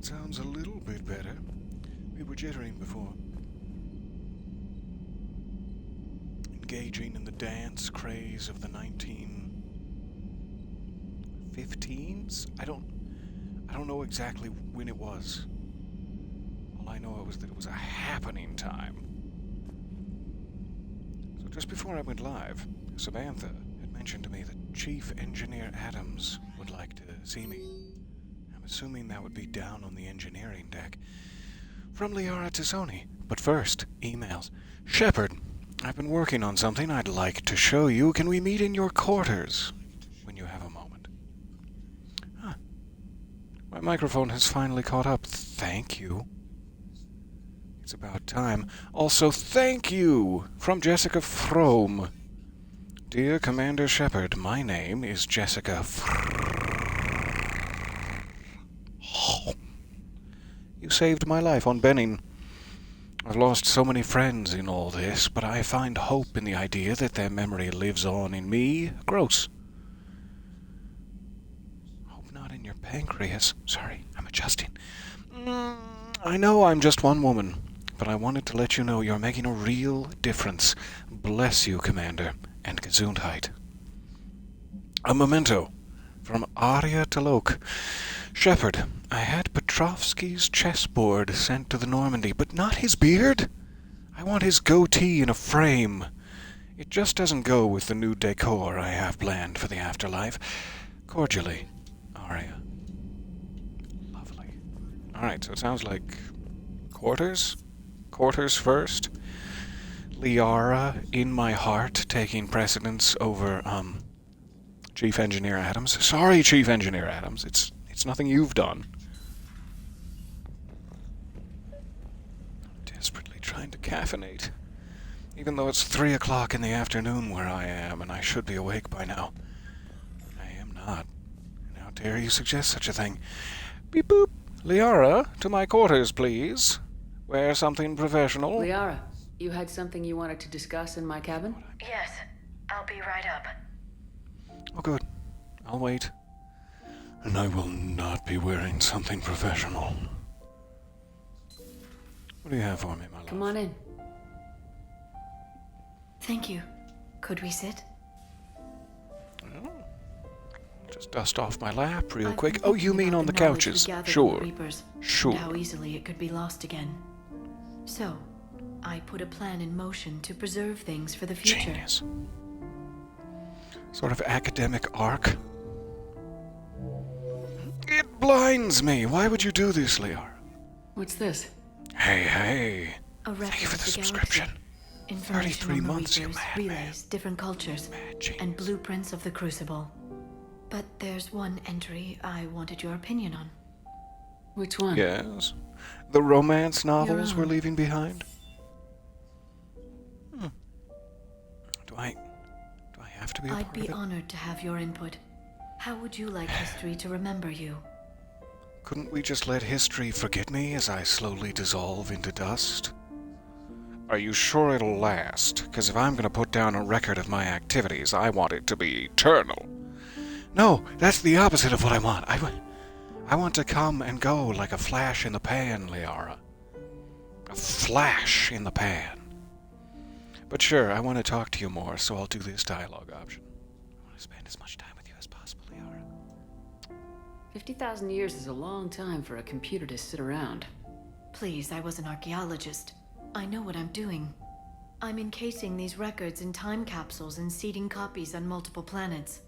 sounds a little bit better. We were jittering before. Engaging in the dance craze of the 1915s? I don't know exactly when it was. All I know was that it was a happening time. So just before I went live, Samantha had mentioned to me that Chief Engineer Adams would like to see me. I'm assuming that would be down on the engineering deck. From Liara to Sony. But first, emails. Shepard, I've been working on something I'd like to show you. Can we meet in your quarters when you have a moment? Huh. My microphone has finally caught up. Thank you. It's about time. Also, thank you from Jessica Frome. Dear Commander Shepard, my name is Jessica You saved my life on Benning. I've lost so many friends in all this, but I find hope in the idea that their memory lives on in me. Gross. Hope not in your pancreas. Sorry, I'm adjusting. I know I'm just one woman, but I wanted to let you know you're making a real difference. Bless you, Commander, and Gesundheit. A memento from Arya Talok. Shepard, I had Petrovsky's chessboard sent to the Normandy, but not his beard. I want his goatee in a frame. It just doesn't go with the new decor I have planned for the afterlife. Cordially, Arya. Lovely. Alright, so it sounds like quarters? Quarters first? Liara in my heart taking precedence over, Chief Engineer Adams. Sorry, Chief Engineer Adams. It's nothing you've done. Desperately trying to caffeinate. Even though it's 3 o'clock in the afternoon where I am, and I should be awake by now. I am not. And how dare you suggest such a thing? Beep boop. Liara, to my quarters, please. Wear something professional. Liara, you had something you wanted to discuss in my cabin? Yes, I'll be right up. Oh, good. I'll wait. And I will not be wearing something professional. What do you have for me, my love? Come on in. Thank you. Could we sit? Well, just dust off my lap real I've quick. been Oh, you thinking mean about on the knowledge we couches? gathered from Sure. the Reapers, Sure. And how easily it could be lost again. So, I put a plan in motion to preserve things for the future. Genius. Sort of academic arc. It blinds me. Why would you do this, Liara? What's this? Hey. A record Thank you for of the the subscription. galaxy. Information 33 on the months, you Reapers, madman. relays, different cultures, Mad genius. and blueprints of the Crucible. But there's one entry I wanted your opinion on. Which one? Yes. The romance novels Your we're own. leaving behind? Do I have to be a I'd part be of it? honored to have your input. How would you like history to remember you? Couldn't we just let history forget me as I slowly dissolve into dust? Are you sure it'll last? Because if I'm going to put down a record of my activities, I want it to be eternal. No, that's the opposite of what I want. I want to come and go like a flash in the pan, Liara. A flash in the pan. But sure, I want to talk to you more, so I'll do this dialogue option. I want to spend as much time with you as possible, Liara. 50,000 years is a long time for a computer to sit around. Please, I was an archaeologist. I know what I'm doing. I'm encasing these records in time capsules and seeding copies on multiple planets.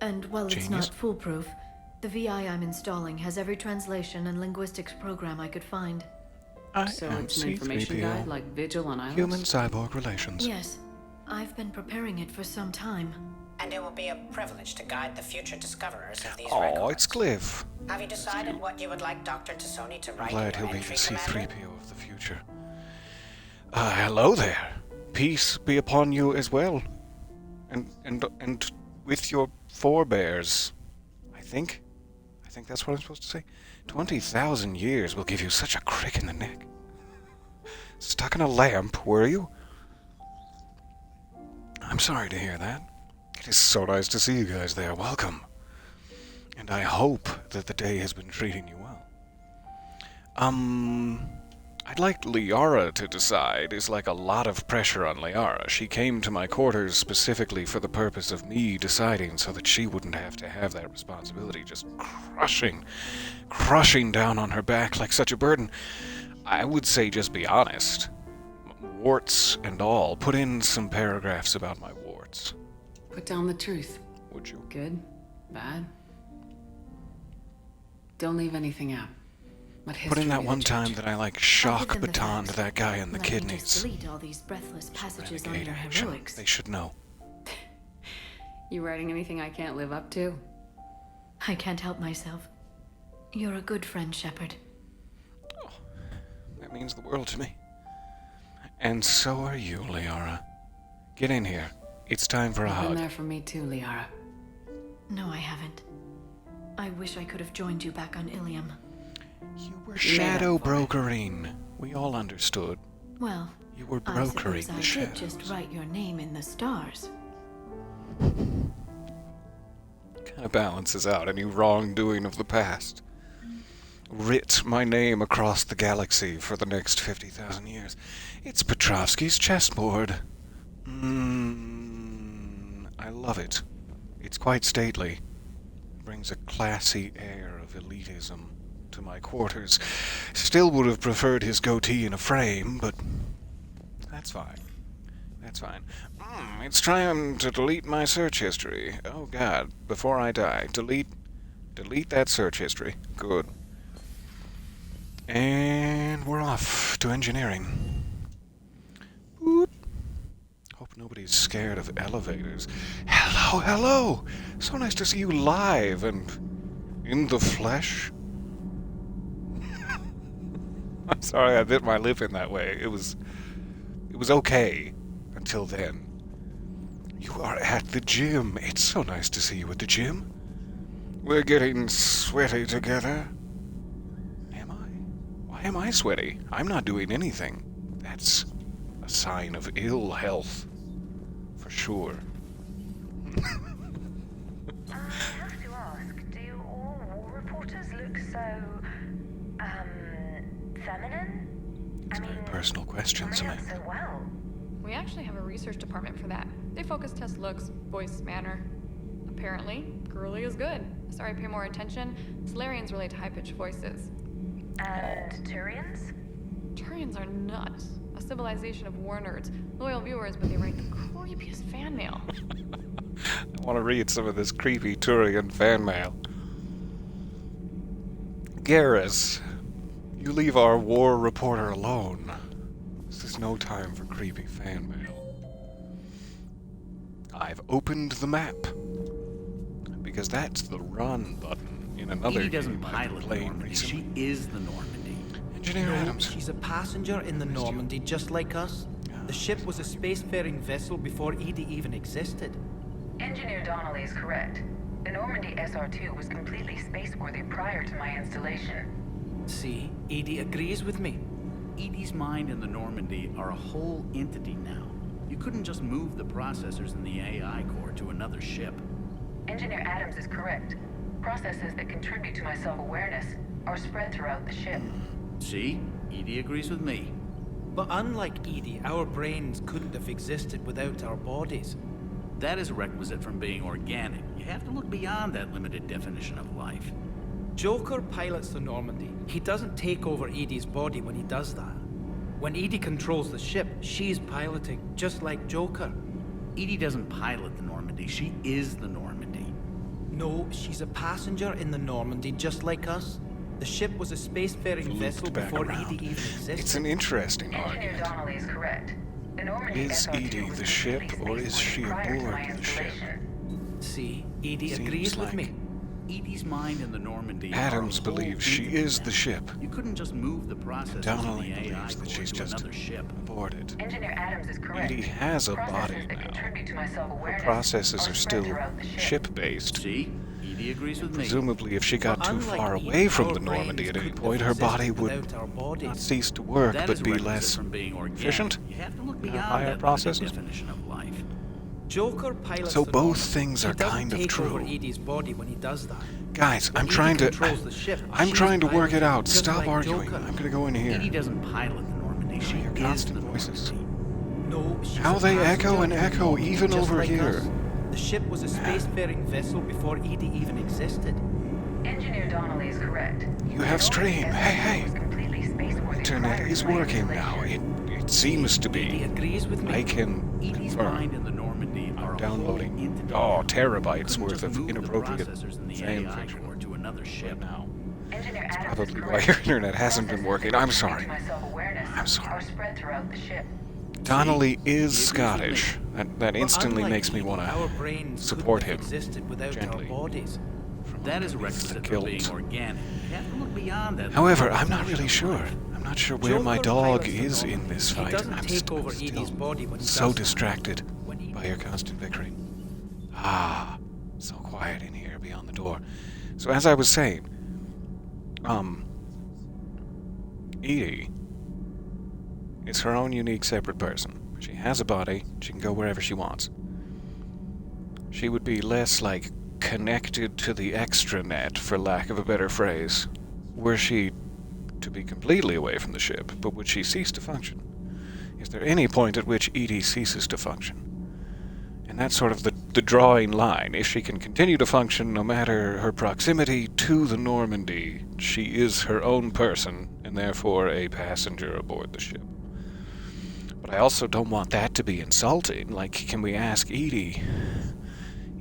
And while it's Genius. not foolproof, the VI I'm installing has every translation and linguistics program I could find. I So am it's an information C-3PO. guide like Vigil on Islands? Human-cyborg relations. Yes, I've been preparing it for some time. And it will be a privilege to guide the future discoverers of these Oh, records. it's Cliff. Have you decided what you would like Dr. Tassoni to I'm write glad in he'll your be the entry, Commander? C-3PO of the future. Hello there. Peace be upon you as well. And with your forebears, I think that's what I'm supposed to say. 20,000 years will give you such a crick in the neck. Stuck in a lamp, were you? I'm sorry to hear that. It is so nice to see you guys there. Welcome. And I hope that the day has been treating you well. I'd like Liara to decide. Is like a lot of pressure on Liara. She came to my quarters specifically for the purpose of me deciding so that she wouldn't have to have that responsibility just crushing down on her back like such a burden. I would say just be honest. Warts and all. Put in some paragraphs about my warts. Put down the truth. Would you? Good? Bad? Don't leave anything out. Let Put in history that be the one judge. time that I shock Other than the batoned fact, that guy in the let me just kidneys. delete all these breathless passages on Renegade your action. heroics. They should know. You writing anything I can't live up to? I can't help myself. You're a good friend, Shepard. That means the world to me. And so are you, Liara. Get in here. It's time for a You've been hug. there for me too, Liara. No, I haven't. I wish I could have joined you back on Ilium. You were You made up shadow for it. brokering. We all understood. Well, You were I brokering suppose the I shadows. did just write your name in the stars. Kind of balances out any wrongdoing of the past. Writ my name across the galaxy for the next 50,000 years. It's Petrovsky's chessboard. I love it. It's quite stately. Brings a classy air of elitism to my quarters. Still would have preferred his goatee in a frame, but that's fine. That's fine. It's trying to delete my search history. Oh god, before I die, delete that search history. Good. And we're off to engineering. Boop. Hope nobody's scared of elevators. Hello, hello! So nice to see you live and in the flesh. I'm sorry I bit my lip in that way. It was okay until then. You are at the gym. It's so nice to see you at the gym. We're getting sweaty together. Am I? Why am I sweaty? I'm not doing anything. That's a sign of ill health. For sure. I have to ask, do all war reporters look so, feminine? It's a very personal question, Coming out Samantha. so well. We actually have a research department for that. They focus test looks, voice, manner. Apparently, girly is good. Sorry, pay more attention. Solarians relate to high-pitched voices. And Turians? Turians are nuts. A civilization of war nerds. Loyal viewers, but they write the creepiest fan mail. I want to read some of this creepy Turian fan mail. Garrus, you leave our war reporter alone. This is no time for creepy fan mail. I've opened the map. Because that's the run button in another Edie doesn't game I've been pilot the playing Normandy. recently. She is the Normandy. Engineer No, Adams. she's a passenger in the Normandy, just like us. The ship was a spacefaring vessel before Edie even existed. Engineer Donnelly is correct. The Normandy SR-2 was completely spaceworthy prior to my installation. See, Edie agrees with me. Edie's mind and the Normandy are a whole entity now. You couldn't just move the processors in the AI core to another ship. Engineer Adams is correct. Processes that contribute to my self-awareness are spread throughout the ship. See? Edie agrees with me. But unlike Edie, our brains couldn't have existed without our bodies. That is a requisite from being organic. You have to look beyond that limited definition of life. Joker pilots the Normandy. He doesn't take over Edie's body when he does that. When Edie controls the ship, she's piloting, just like Joker. Edie doesn't pilot the Normandy. She is the Normandy. No, she's a passenger in the Normandy, just like us. The ship was a spacefaring Looped vessel back before around. Edie even existed. It's an interesting Engineer argument. Donnelly is correct. The Normandy Is SR-2 Edie was the ship, completely or is she spaceworthy prior to aboard my the ship? installation. See, Edie Seems agrees with like- me. Edie's mind and the Normandy Adams are a whole believes she entity is now. the ship. You couldn't just move the processors Donnelly in the AI believes that core she's to just another ship. aboard it. Engineer Adams is correct. Edie has a Processes body that now. contribute to my Her self-awareness processes are spread still throughout the ship. ship-based. See? Edie agrees with me. Presumably, if she got But too unlike far Edie, away from our the Normandy brains at any couldn't point, have her body existed would without our not bodies. cease to work, That but is a be requisite less from being organic. efficient. You have to look Have beyond higher that processes. limited definition of life. Joker pilots So the both Normandy. things He are doesn't kind of take over true. Edie's body when he does that. Guys, When I'm Edie trying to... controls the ship, I'm she's trying to work it piloting, out. just Stop like arguing. Joker. I'm gonna go in here. Edie doesn't pilot the Normandy. She Your is constant the voices. Normandy. No, she's How a they passenger echo and in the echo Normandy, even just over like here. us. The ship was a spacefaring vessel before Edie even existed. Engineer Donnelly is correct. You have stream. Hey, Was hey. completely spaceworthy Internet prior is to my working now. installation. It seems to Edie be. agrees with me. I can Edie's confirm. mind and the Normandy are a Downloading. whole entity. Oh, You terabytes couldn't worth just of move the inappropriate processors in the fan AI fiction. core to another ship. Now, Engineer Adams probably is why correct. your internet hasn't been working. I'm Processes sorry. linked to my self-awareness I'm sorry. Are spread throughout the ship. Donnelly he is agrees with Scottish. That But instantly unlike makes me Edie, want our to brains support couldn't have him existed without gently. our bodies. That is a underneath the requisite for being kilt. organic. You have to look beyond that. However, I'm not really sure. I'm not sure where my Joker dog pilots the is in Normandy. this He fight. doesn't I'm take over still Edie's body when he so does that. distracted When Edie- by your constant victory. Ah, so quiet in here beyond the door. So as I was saying, Edie is her own unique separate person. She has a body, she can go wherever she wants. She would be less like connected to the extranet, for lack of a better phrase, were she to be completely away from the ship, but would she cease to function? Is there any point at which Edie ceases to function? And that's sort of the drawing line. If she can continue to function no matter her proximity to the Normandy, she is her own person, and therefore a passenger aboard the ship. But I also don't want that to be insulting. Like, can we ask Edie?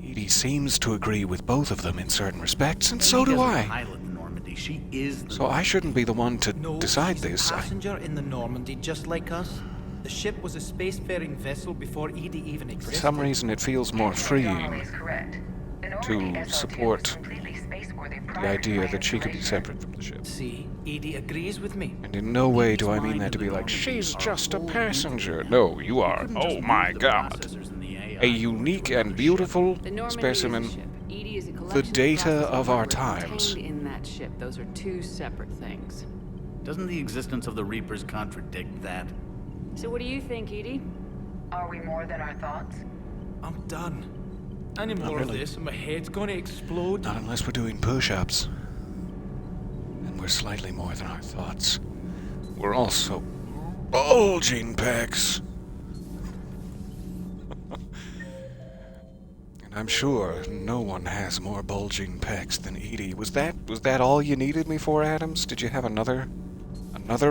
Edie seems to agree with both of them in certain respects, and so Edie do doesn't I. pilot the Normandy. She is the So I shouldn't be the one to No, decide she's this. a passenger in the Normandy, just like us. The ship was a spacefaring vessel before Edie even For existed. some reason, it feels more Engineer Donnelly freeing is correct. The to Normandy SR2 support was completely spaceworthy the prior to idea my that she could be installation. separate from the ship. See, Edie agrees with me. And in no way do I Edie's mean mind that and to be the like, Normandy she's are just a whole passenger. entity. No, you You are. couldn't Oh just my move the god. processors in the AI A core to unique another and ship. beautiful The Normandy specimen. is a ship. Edie is a collection data processing of our hardware times. contained in that ship. Those are two separate things. Doesn't the existence of the Reapers contradict that? So what do you think, Edie? Are we more than our thoughts? I'm done. Any Not more really. of this and my head's gonna explode. Not unless we're doing push-ups. And we're slightly more than our thoughts. We're also bulging pecs. And I'm sure no one has more bulging pecs than Edie. Was that all you needed me for, Adams? Did you have another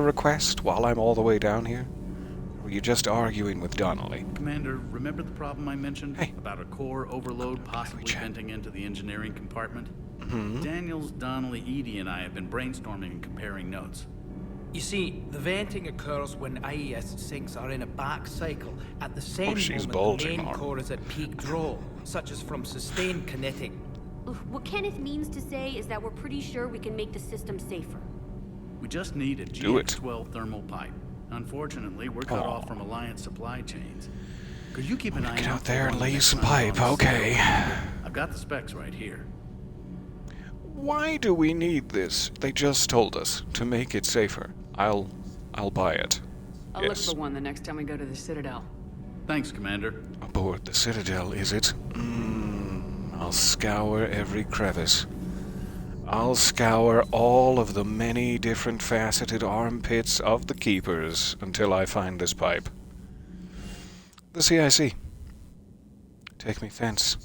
request while I'm all the way down here? Or were you just arguing with Donnelly? Commander, remember the problem I mentioned? Hey. About a core overload possibly chat? venting into the engineering compartment? Mm-hmm. Daniels, Donnelly, Edie, and I have been brainstorming and comparing notes. You see, the venting occurs when IES sinks are in a back cycle. At the same she's moment, bulging the main on. core is at peak draw, such as from sustained kinetic. What Kenneth means to say is that we're pretty sure we can make the system safer. We just need a Do it. GX-12 thermal pipe. Unfortunately, we're cut Aw. off from Alliance supply chains. Could you keep an eye Get out out there for and one lay next some round pipe, on the okay. sale? I've got the specs right here. Why do we need this? They just told us to make it safer. I'll buy it. I'll Yes. look for one the next time we go to the Citadel. Thanks, Commander. Aboard the Citadel, is it? I'll scour every crevice. I'll scour all of the many different faceted armpits of the Keepers until I find this pipe. The CIC. Take me thence.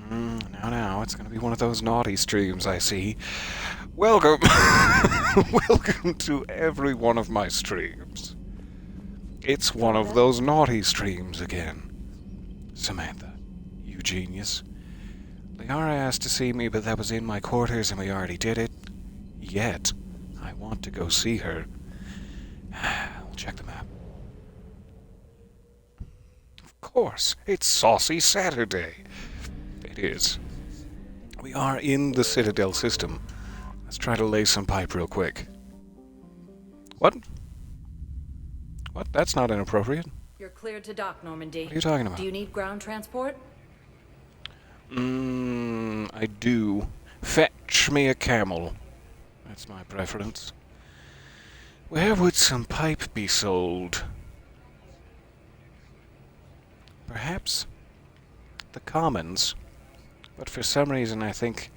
Now, it's gonna be one of those naughty streams, I see. Welcome! Welcome to every one of my streams. It's one of those naughty streams again. Samantha, you genius. Liara asked to see me, but that was in my quarters and we already did it. Yet, I want to go see her. I'll check the map. Of course, it's Saucy Saturday. It is. We are in the Citadel system. Let's try to lay some pipe real quick. What? What? That's not inappropriate. You're cleared to dock, Normandy. What are you talking about? Do you need ground transport? I do. Fetch me a camel. That's my preference. Where would some pipe be sold? Perhaps the commons, but for some reason I think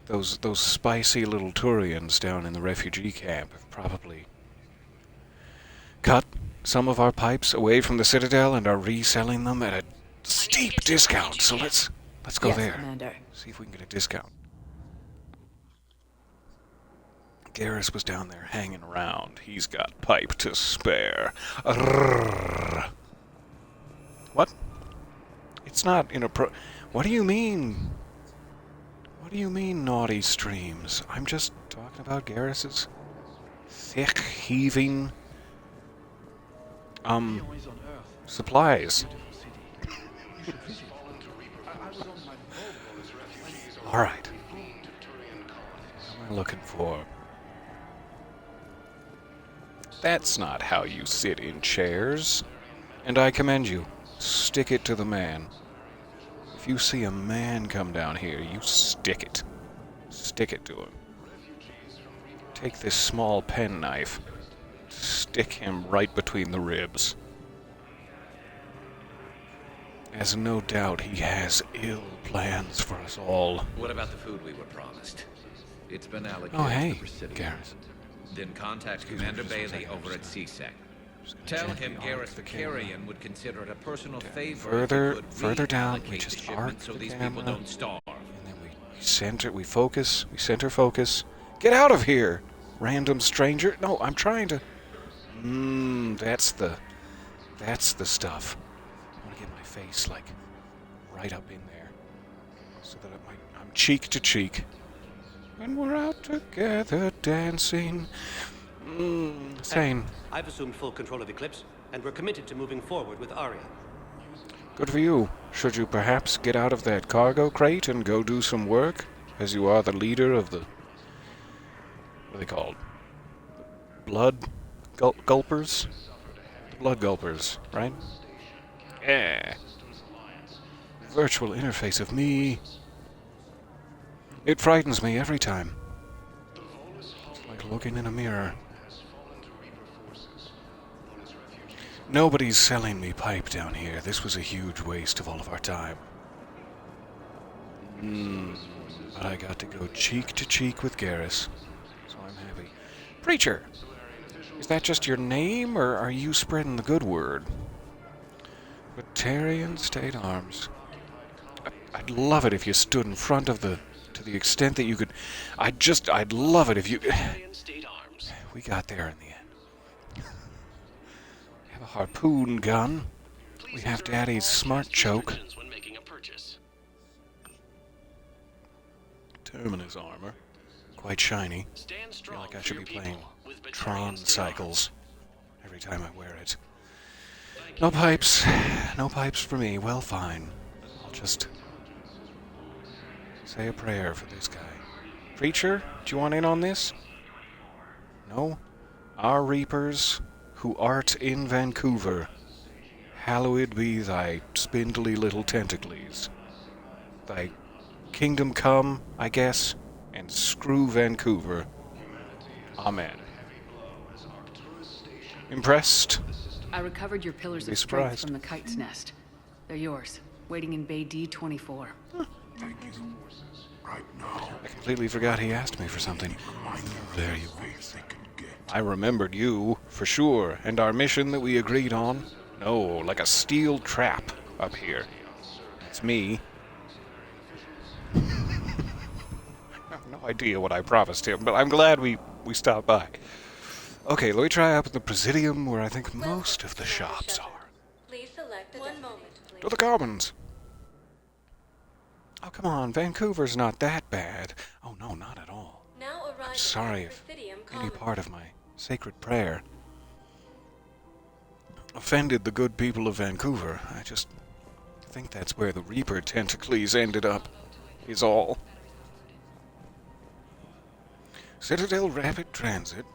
those spicy little Turians down in the refugee camp have probably cut some of our pipes away from the Citadel and are reselling them at a steep discount. So let's go Yes, there. Commander. See if we can get a discount. Garrus was down there hanging around. He's got pipe to spare. Arrrr. What? It's not What do you mean? What do you mean, naughty streams? I'm just talking about Garrus's thick, heaving, supplies. Alright. What am I looking for? That's not how you sit in chairs. And I commend you. Stick it to the man. If you see a man come down here, you stick it. Stick it to him. Take this small penknife. Stick him right between the ribs. As no doubt he has ill plans for us all. What about the food we were promised? It's been allocated Oh, hey, to Presidium. Garrus. Then contact Excuse me Commander just one Bailey second, over at just CSEC. Just gonna Tell gently him arc Garrus the camera. Vicarian would consider it a personal favor Further- if he could further down, we reallocate just the shipment arc so the these camera. people don't starve. And then we center focus. Get out of here, random stranger. No, I'm trying to... that's the stuff. I want to get my face, like, right up in there. So that I'm cheek to cheek. And we're out together dancing. Sane. I've assumed full control of Eclipse, and we're committed to moving forward with Aria. Good for you. Should you perhaps get out of that cargo crate and go do some work, as you are the leader of the... what are they called? Blood gulpers? The blood gulpers, right? Yeah. Virtual interface of me. It frightens me every time. It's like looking in a mirror. Nobody's selling me pipe down here. This was a huge waste of all of our time. But I got to go cheek to cheek with Garrus, so I'm happy. Preacher! Is that just your name, or are you spreading the good word? Batarian State Arms. I'd love it if you stood in front of to the extent that you could... I'd love it if you... We got there in the end. We have a harpoon gun. We have Daddy's smart choke. Terminus armor. Quite shiny. I feel like I should be playing Tron Cycles every time I wear it. No pipes. No pipes for me. Well, fine. I'll just say a prayer for this guy. Preacher, do you want in on this? No? Our reapers, who art in Vancouver, hallowed be thy spindly little tentacles. Thy kingdom come, I guess, and screw Vancouver. Amen. Impressed? I recovered your pillars Be of strength surprised. from the kite's nest. They're yours, waiting in Bay D24. Thank you. Right now. I completely forgot he asked me for something. There you are. Faith they can get. I remembered you, for sure, and our mission that we agreed on. No, like a steel trap up here. It's me. I have no idea what I promised him, but I'm glad we stopped by. Okay, let me try up in the Presidium, where I think most of the shops are. Please select one moment, please. To the Commons! Oh, come on, Vancouver's not that bad. Oh, no, not at all. Now arriving I'm sorry at if Presidium any Commons. part of my sacred prayer offended the good people of Vancouver. I just think that's where the Reaper tentacles ended up, is all. Citadel Rapid Transit.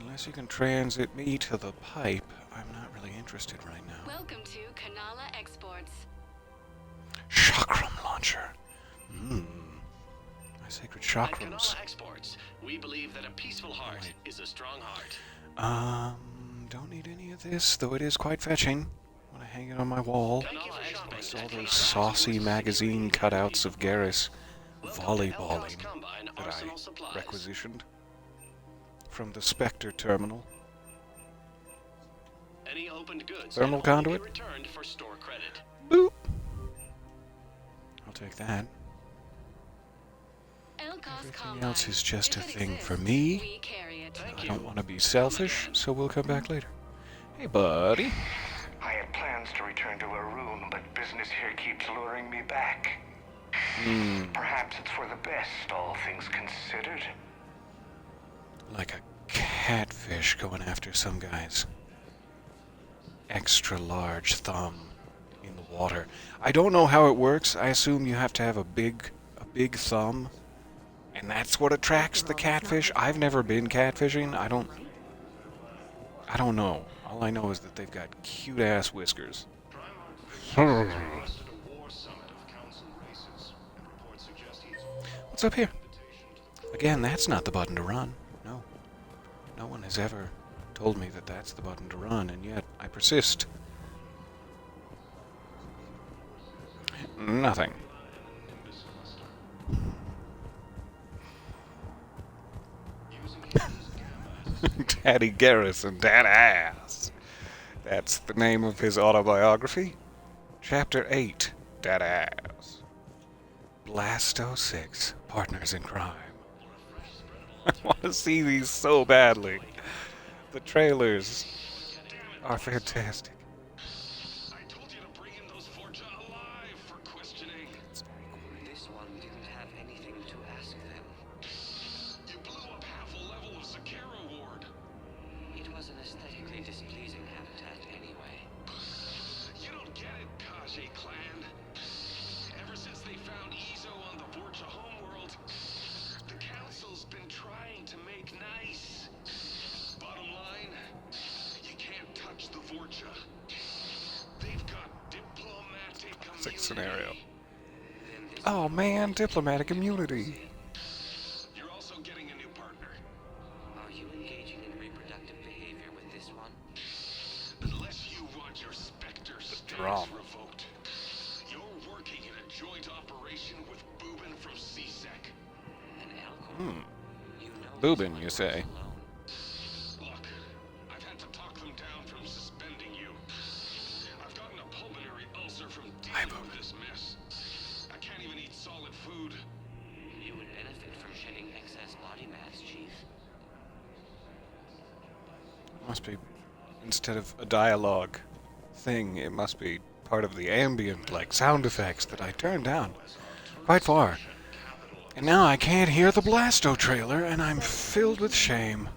Unless you can transit me to the pipe, I'm not really interested right now. Welcome to Kanala Exports. Chakram launcher. My sacred chakrams. Exports. We believe that a peaceful heart is a strong heart. Don't need any of this, though it is quite fetching. Want to hang it on my wall? I saw those saucy magazine cutouts of Garrus volleyballing that I requisitioned from the Spectre terminal. Any opened goods Thermal can only be conduit? returned for store credit. Boop. I'll take that. Everything else is just a thing for me. I don't want to be selfish, so we'll come back later. Hey, buddy. I had plans to return to Arun, but business here keeps luring me back. Perhaps it's for the best, all things considered. Like a catfish going after some guy's extra large thumb in the water. I don't know how it works. I assume you have to have a big thumb, and that's what attracts the catfish. I've never been catfishing. I don't know. All I know is that they've got cute ass whiskers. What's up here? Again, that's not the button to run. No. No one has ever told me that that's the button to run, and yet I persist. Nothing. Daddy Garrus and that ass. That's the name of his autobiography. Chapter 8, That Ass. Blasto 6, Partners in Crime. I want to see these so badly. The trailers are fantastic. I told you to bring in those Vorcha alive for questioning. This one didn't have anything to ask them. You blew up half a level of Zakera Ward. It was an aesthetically displeasing habitat anyway. You don't get it, Kaji clan. Ever since they found Izo on the Vorcha homeworld, the Council's been trying to make nice. Bottom line, you can't touch the Vorcha. They've got diplomatic immunity. Scenario. Oh man, diplomatic immunity. You're also getting a new partner. Are you engaging in reproductive behavior with this one? Unless you want your Spectre drama. status revoked, you're working in a joint operation with Boobin from CSEC. An Elcor? Boobin, you say? Look, I've had to talk them down from suspending you. I've gotten a pulmonary ulcer from dealing with this mess. I can't even eat solid food. You would benefit from shedding excess body mass, Chief. Must be, instead of a dialogue thing, it must be part of the ambient, like, sound effects that I turned down quite far. And now I can't hear the Blasto trailer, and I'm filled with shame.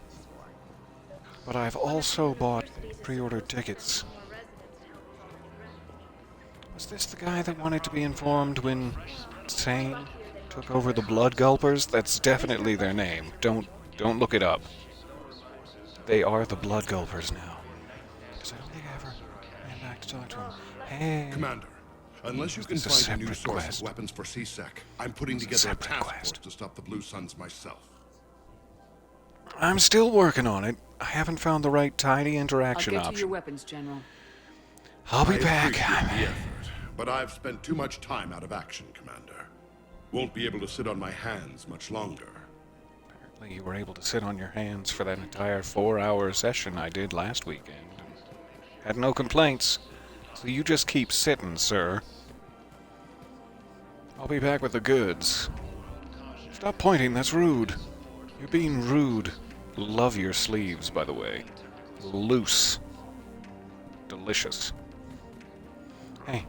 But I've also bought pre-ordered tickets. Was this the guy that wanted to be informed when Sane took over the Blood Gulpers? That's definitely their name. Don't look it up. They are the Blood Gulpers now. Because I don't think I ever ran back to talk to him. Hey. Commander, unless you can This is find a new separate source quest. of weapons for CSEC, I'm putting It's a together a separate task quest. force to stop the Blue Suns myself. I'm still working on it. I haven't found the right tiny I'll interaction get to option. your weapons, General. I'll be I back. appreciate the effort, but I've spent too much time out of action, Commander. Won't be able to sit on my hands much longer. Apparently you were able to sit on your hands for that entire 4-hour session I did last weekend. And had no complaints. So you just keep sitting, sir. I'll be back with the goods. Stop pointing, that's rude. You're being rude. Love your sleeves, by the way. Loose. Delicious. Hey.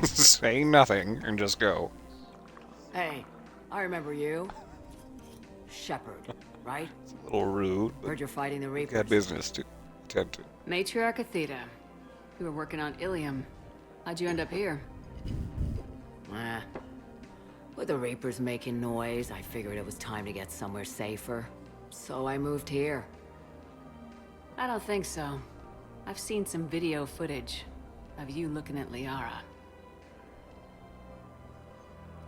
Say nothing and just go. Hey, I remember you. Shepard, right? It's a little rude, but Heard you're fighting the Reapers. got business to tend to. Matriarch Athena. You were working on Ilium. How'd you end up here? With the Reapers making noise, I figured it was time to get somewhere safer. So I moved here. I don't think so. I've seen some video footage of you looking at Liara.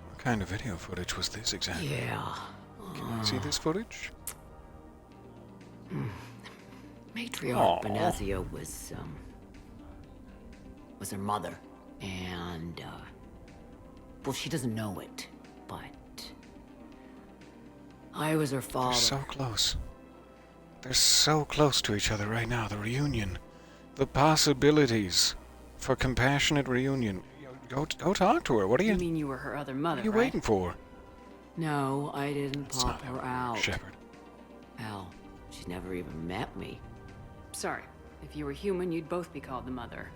What kind of video footage was this exactly? Yeah. Can I see this footage? Matriarch Aw. Benezia was her mother. And, well, she doesn't know it, but I was her father. They're so close. They're so close to each other right now. The reunion. The possibilities for compassionate reunion. Go talk to her. What are you... You mean you were her other mother, What are you right? waiting for? No, I didn't That's pop not her out. Shepard. Hell, she's never even met me. Sorry, if you were human, you'd both be called the mother,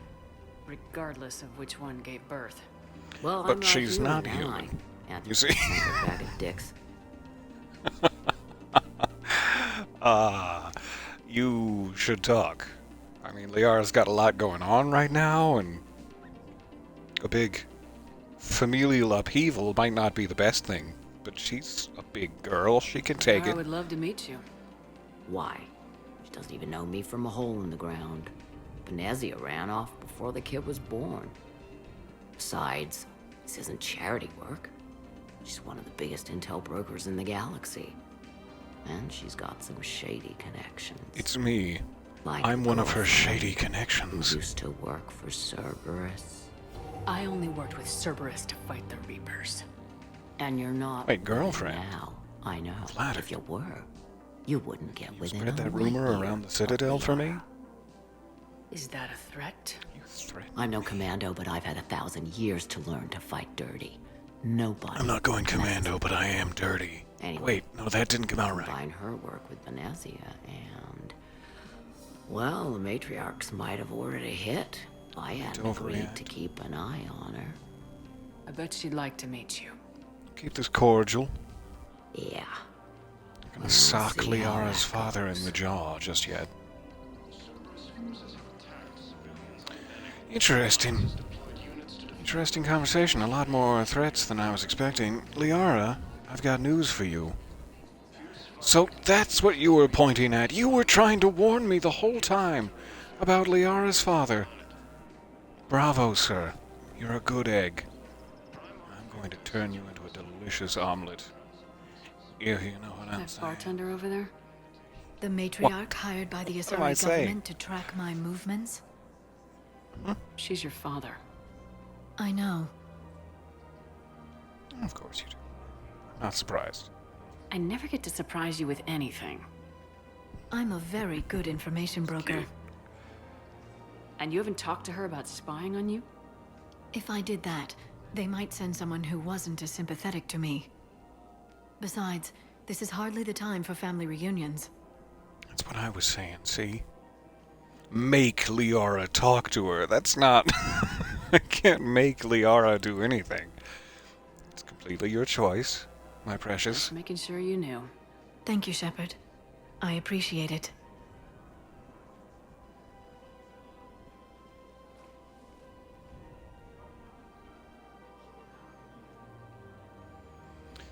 regardless of which one gave birth. Well, But I'm not she's human, not am human. I? You see? Bag of dicks. You should talk. I mean, Liara's got a lot going on right now, and a big familial upheaval might not be the best thing, but she's a big girl. She can take I it. would love to meet you. Why? She doesn't even know me from a hole in the ground. Benezia ran off before the kid was born. Besides, this isn't charity work. She's one of the biggest intel brokers in the galaxy. And she's got some shady connections. It's me. Like I'm one of her girlfriend shady connections. who used to work for Cerberus. I only worked with Cerberus to fight the Reapers. And you're not. Wait, girlfriend? Now, I know. Flattered. If you were, you wouldn't get within Spread a that rumor light year around the of Citadel for me? Liara. Is that a threat? You threaten. I'm no commando, but I've had 1,000 years to learn to fight dirty. Nobody. I'm not going messes commando, with but I me. am dirty. Anyway, Wait, no, that didn't come out right. combine her work with Benezia, and well, the matriarchs might have ordered a hit. I hadn't Don't agreed overreact. to keep an eye on her. I bet she'd like to meet you. Keep this cordial. Yeah. I'm gonna We'll sock see how Liara's that father in goes. the jaw just yet. Interesting. Interesting conversation. A lot more threats than I was expecting. Liara, I've got news for you. So that's what you were pointing at. You were trying to warn me the whole time about Liara's father. Bravo, sir. You're a good egg. I'm going to turn you into a delicious omelet. You know what I'm That saying. bartender over there? The matriarch hired by the am I Asari saying? government to track my movements? She's your father. I know. Of course you do. I'm not surprised. I never get to surprise you with anything. I'm a very good information broker. And you haven't talked to her about spying on you? If I did that, they might send someone who wasn't as sympathetic to me. Besides, this is hardly the time for family reunions. That's what I was saying, see? Make Liara talk to her. That's not... I can't make Liara do anything. It's completely your choice, my precious. Just making sure you knew. Thank you, Shepard. I appreciate it.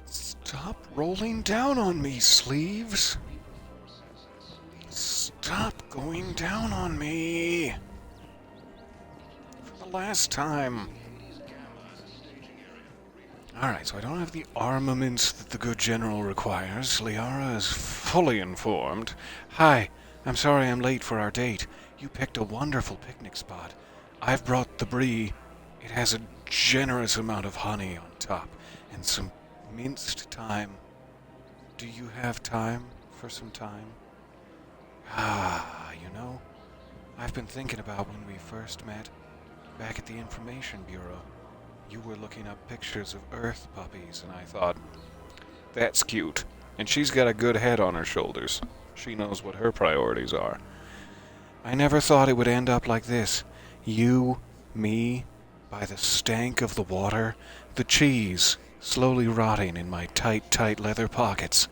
Stop rolling down on me, sleeves. Stop going down on me. For the last time. Alright, so I don't have the armaments that the good general requires. Liara is fully informed. Hi, I'm sorry I'm late for our date. You picked a wonderful picnic spot. I've brought the brie. It has a generous amount of honey on top and some minced thyme. Do you have time for some time? Ah, you know, I've been thinking about when we first met, back at the Information Bureau. You were looking up pictures of Earth puppies, and I thought, that's cute. And she's got a good head on her shoulders. She knows what her priorities are. I never thought it would end up like this. You, me, by the stank of the water, the cheese slowly rotting in my tight leather pockets.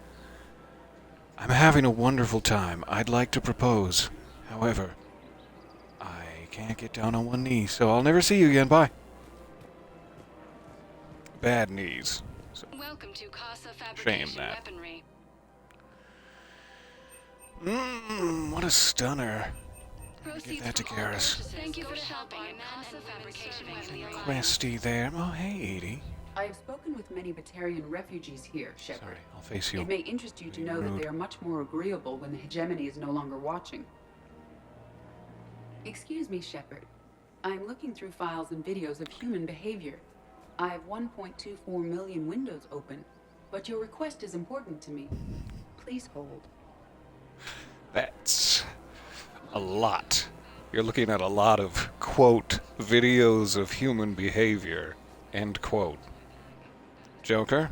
I'm having a wonderful time. I'd like to propose. However, I can't get down on one knee, so I'll never see you again. Bye. Bad knees. So, Welcome to Casa shame Fabrication that. Weaponry. What a stunner. Proceeds Give that to from all Garrus. purchases Thank you for shopping at Casa Fabrication Weaponry. Questy there. Oh, hey, Edie. I have spoken with many Batarian refugees here, Shepard. Sorry, I'll face you. It may interest you to know that they are much more agreeable when the hegemony is no longer watching. Excuse me, Shepard. I'm looking through files and videos of human behavior. I have 1.24 million windows open, but your request is important to me. Please hold. That's a lot. You're looking at a lot of, quote, videos of human behavior, end quote. Joker?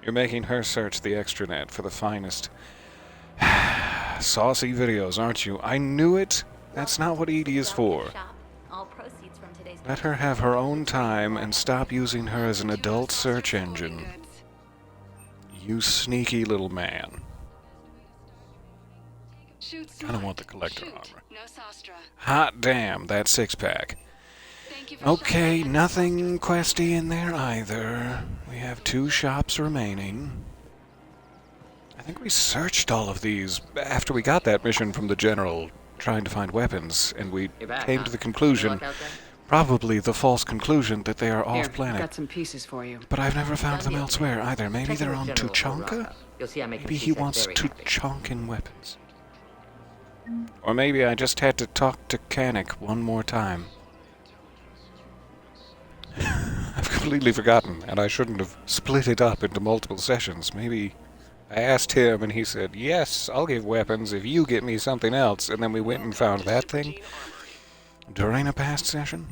You're making her search the extranet for the finest saucy videos, aren't you? I knew it. That's not what Edie is for. Let her have her own time and stop using her as an adult search engine. You sneaky little man. Kinda want the collector armor. Hot damn, that six-pack. Okay, nothing questy in there either. We have 2 shops remaining. I think we searched all of these after we got that mission from the General trying to find weapons, and we came to the conclusion, probably the false conclusion, that they are off-planet. Got some pieces for you. But I've never found them elsewhere either. Maybe they're on Tuchanka? Maybe he wants Tuchankan weapons. Or maybe I just had to talk to Kanik one more time. I've completely forgotten, and I shouldn't have split it up into multiple sessions. Maybe I asked him, and he said, yes, I'll give weapons if you get me something else, and then we went and found that thing during a past session?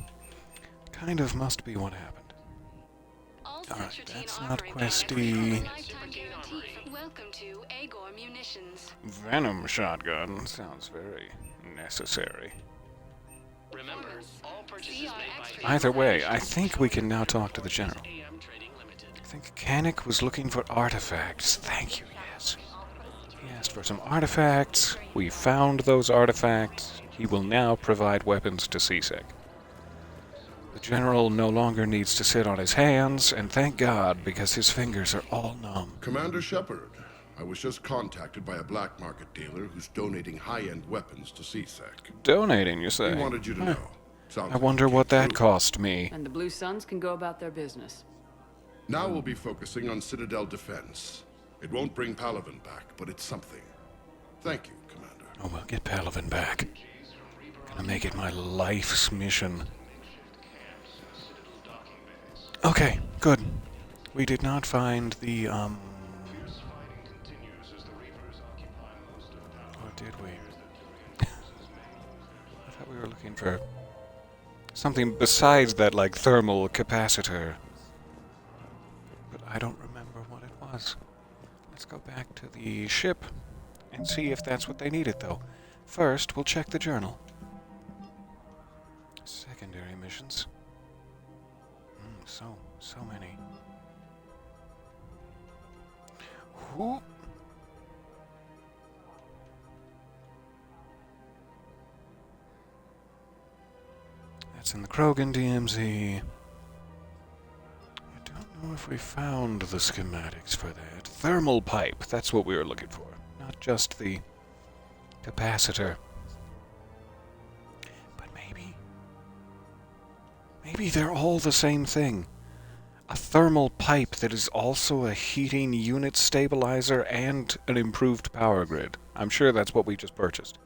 Kind of must be what happened. Alright, that's not questy. Venom shotgun sounds very necessary. Either way, I think we can now talk to the General. I think Kanik was looking for artifacts. Thank you, yes. He asked for some artifacts. We found those artifacts. He will now provide weapons to C-Sec. The General no longer needs to sit on his hands, and thank God, because his fingers are all numb. Commander Shepard, I was just contacted by a black market dealer who's donating high-end weapons to C-Sec. Donating, you say? He wanted you to know. I wonder what that cost me. And the Blue Suns can go about their business. Now we'll be focusing on Citadel defense. It won't bring Palaven back, but it's something. Thank you, Commander. Oh, we'll get Palaven back. Gonna make it my life's mission. Okay, good. We did not find the, Or did we? I thought we were looking for something besides that, like, thermal capacitor. But I don't remember what it was. Let's go back to the ship and see if that's what they needed, though. First, we'll check the journal. Secondary missions. So many. Who? That's in the Krogan DMZ. I don't know if we found the schematics for that. Thermal pipe, that's what we were looking for. Not just the capacitor. But maybe they're all the same thing. A thermal pipe that is also a heating unit stabilizer and an improved power grid. I'm sure that's what we just purchased.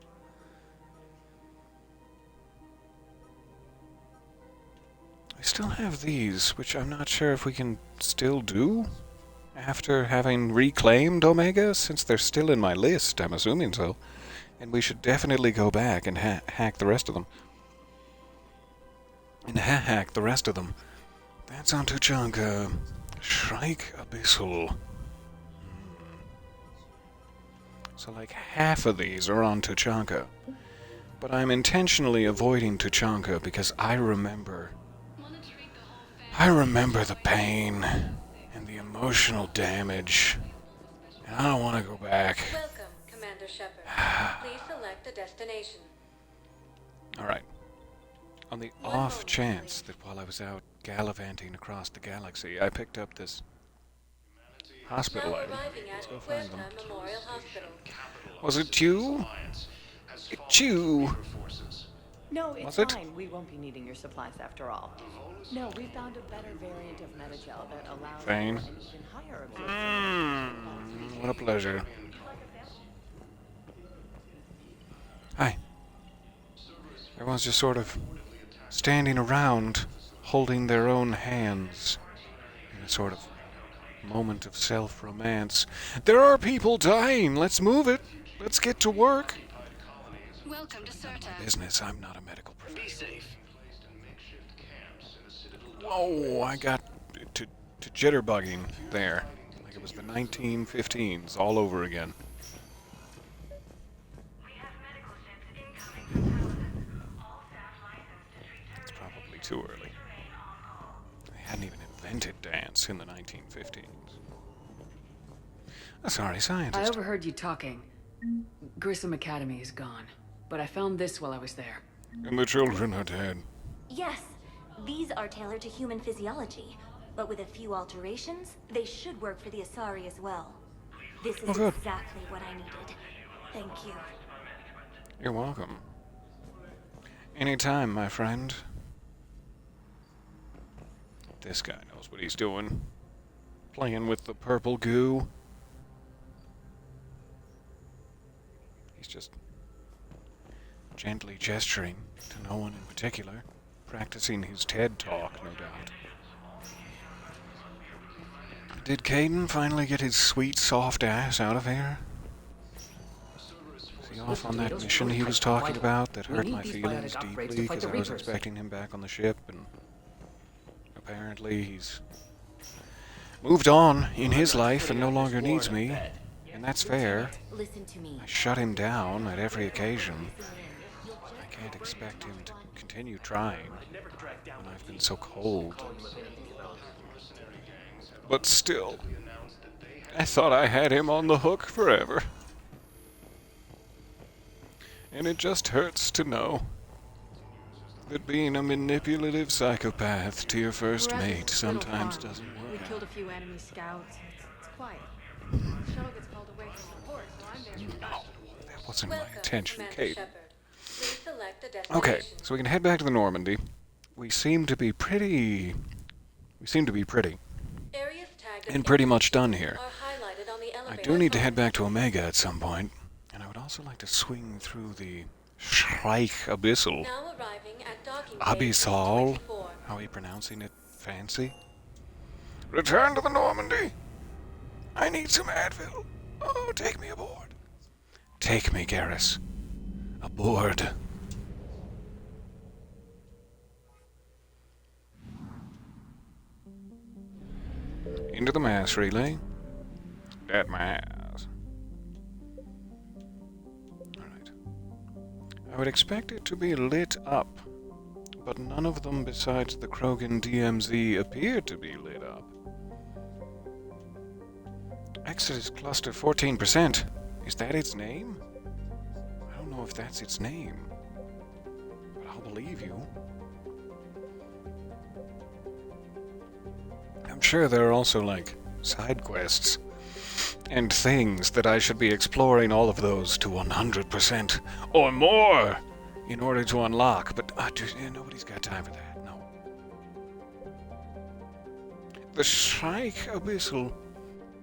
I still have these, which I'm not sure if we can still do after having reclaimed Omega, since they're still in my list. I'm assuming so. And we should definitely go back and hack the rest of them. And hack the rest of them. That's on Tuchanka. Shrike Abyssal. So like half of these are on Tuchanka. But I'm intentionally avoiding Tuchanka because I remember the pain and the emotional damage. And I don't want to go back. Welcome, Commander Shepard. Please select a destination. Alright. On the off chance that while I was out gallivanting across the galaxy, I picked up this hospital item. Let's go find them. Was it you? It's you! No, it's Was it? fine. We won't be needing your supplies after all. No, we found a better variant of Metagel that allows Fine. for an even higher absorption. What a pleasure. Hi. Everyone's just sort of standing around, holding their own hands in a sort of moment of self-romance. There are people dying. Let's move it. Let's get to work. Welcome to Serta. Business. I'm not a medical professional. Whoa, I got to jitterbugging there. Like it was the 1915s all over again. It's probably too early. They hadn't even invented dance in the 1915s. Sorry, I scientist. overheard you talking. Grissom Academy is gone, but I found this while I was there. And the children are dead. Yes, these are tailored to human physiology, but with a few alterations, they should work for the Asari as well. This is good. exactly what I needed. Thank you. You're welcome. Anytime, my friend. This guy knows what he's doing. Playing with the purple goo. He's just gently gesturing to no one in particular. Practicing his TED talk, no doubt. Did Caden finally get his sweet, soft ass out of here? Is he off on that mission he was talking about that hurt my feelings deeply because I was expecting him back on the ship, and apparently he's moved on in his life and no longer needs me, and that's fair. Listen to me. I shut him down at every occasion. I can't expect him to continue trying when I've been so cold. But still, I thought I had him on the hook forever. And it just hurts to know that being a manipulative psychopath to your first mate sometimes doesn't We work killed a few enemy scouts. It's quiet. The shuttle gets called away from the port, so I'm there. No, that wasn't my intention, Commander Kate. Shepard. Please select a destination. Okay, so we can head back to the Normandy. We seem to be pretty Areas tagged as and pretty much done here. are highlighted on the I elevator. do need to head back to Omega at some point, and I would also like to swing through the Shrike Abyssal. Now arriving at docking bay Abyssal? 24. How are you pronouncing it? Fancy? Return to the Normandy! I need some Advil. Oh, take me aboard. Take me, Garrus. Aboard. Into the mass relay. That mass. Alright. I would expect it to be lit up, but none of them besides the Krogan DMZ appear to be lit up. Exodus Cluster 14%. Is that its name? I don't know if that's its name, but I'll believe you. I'm sure there are also, like, side quests and things that I should be exploring all of those to 100% or more in order to unlock, but nobody's got time for that, no. The Shrike Abyssal.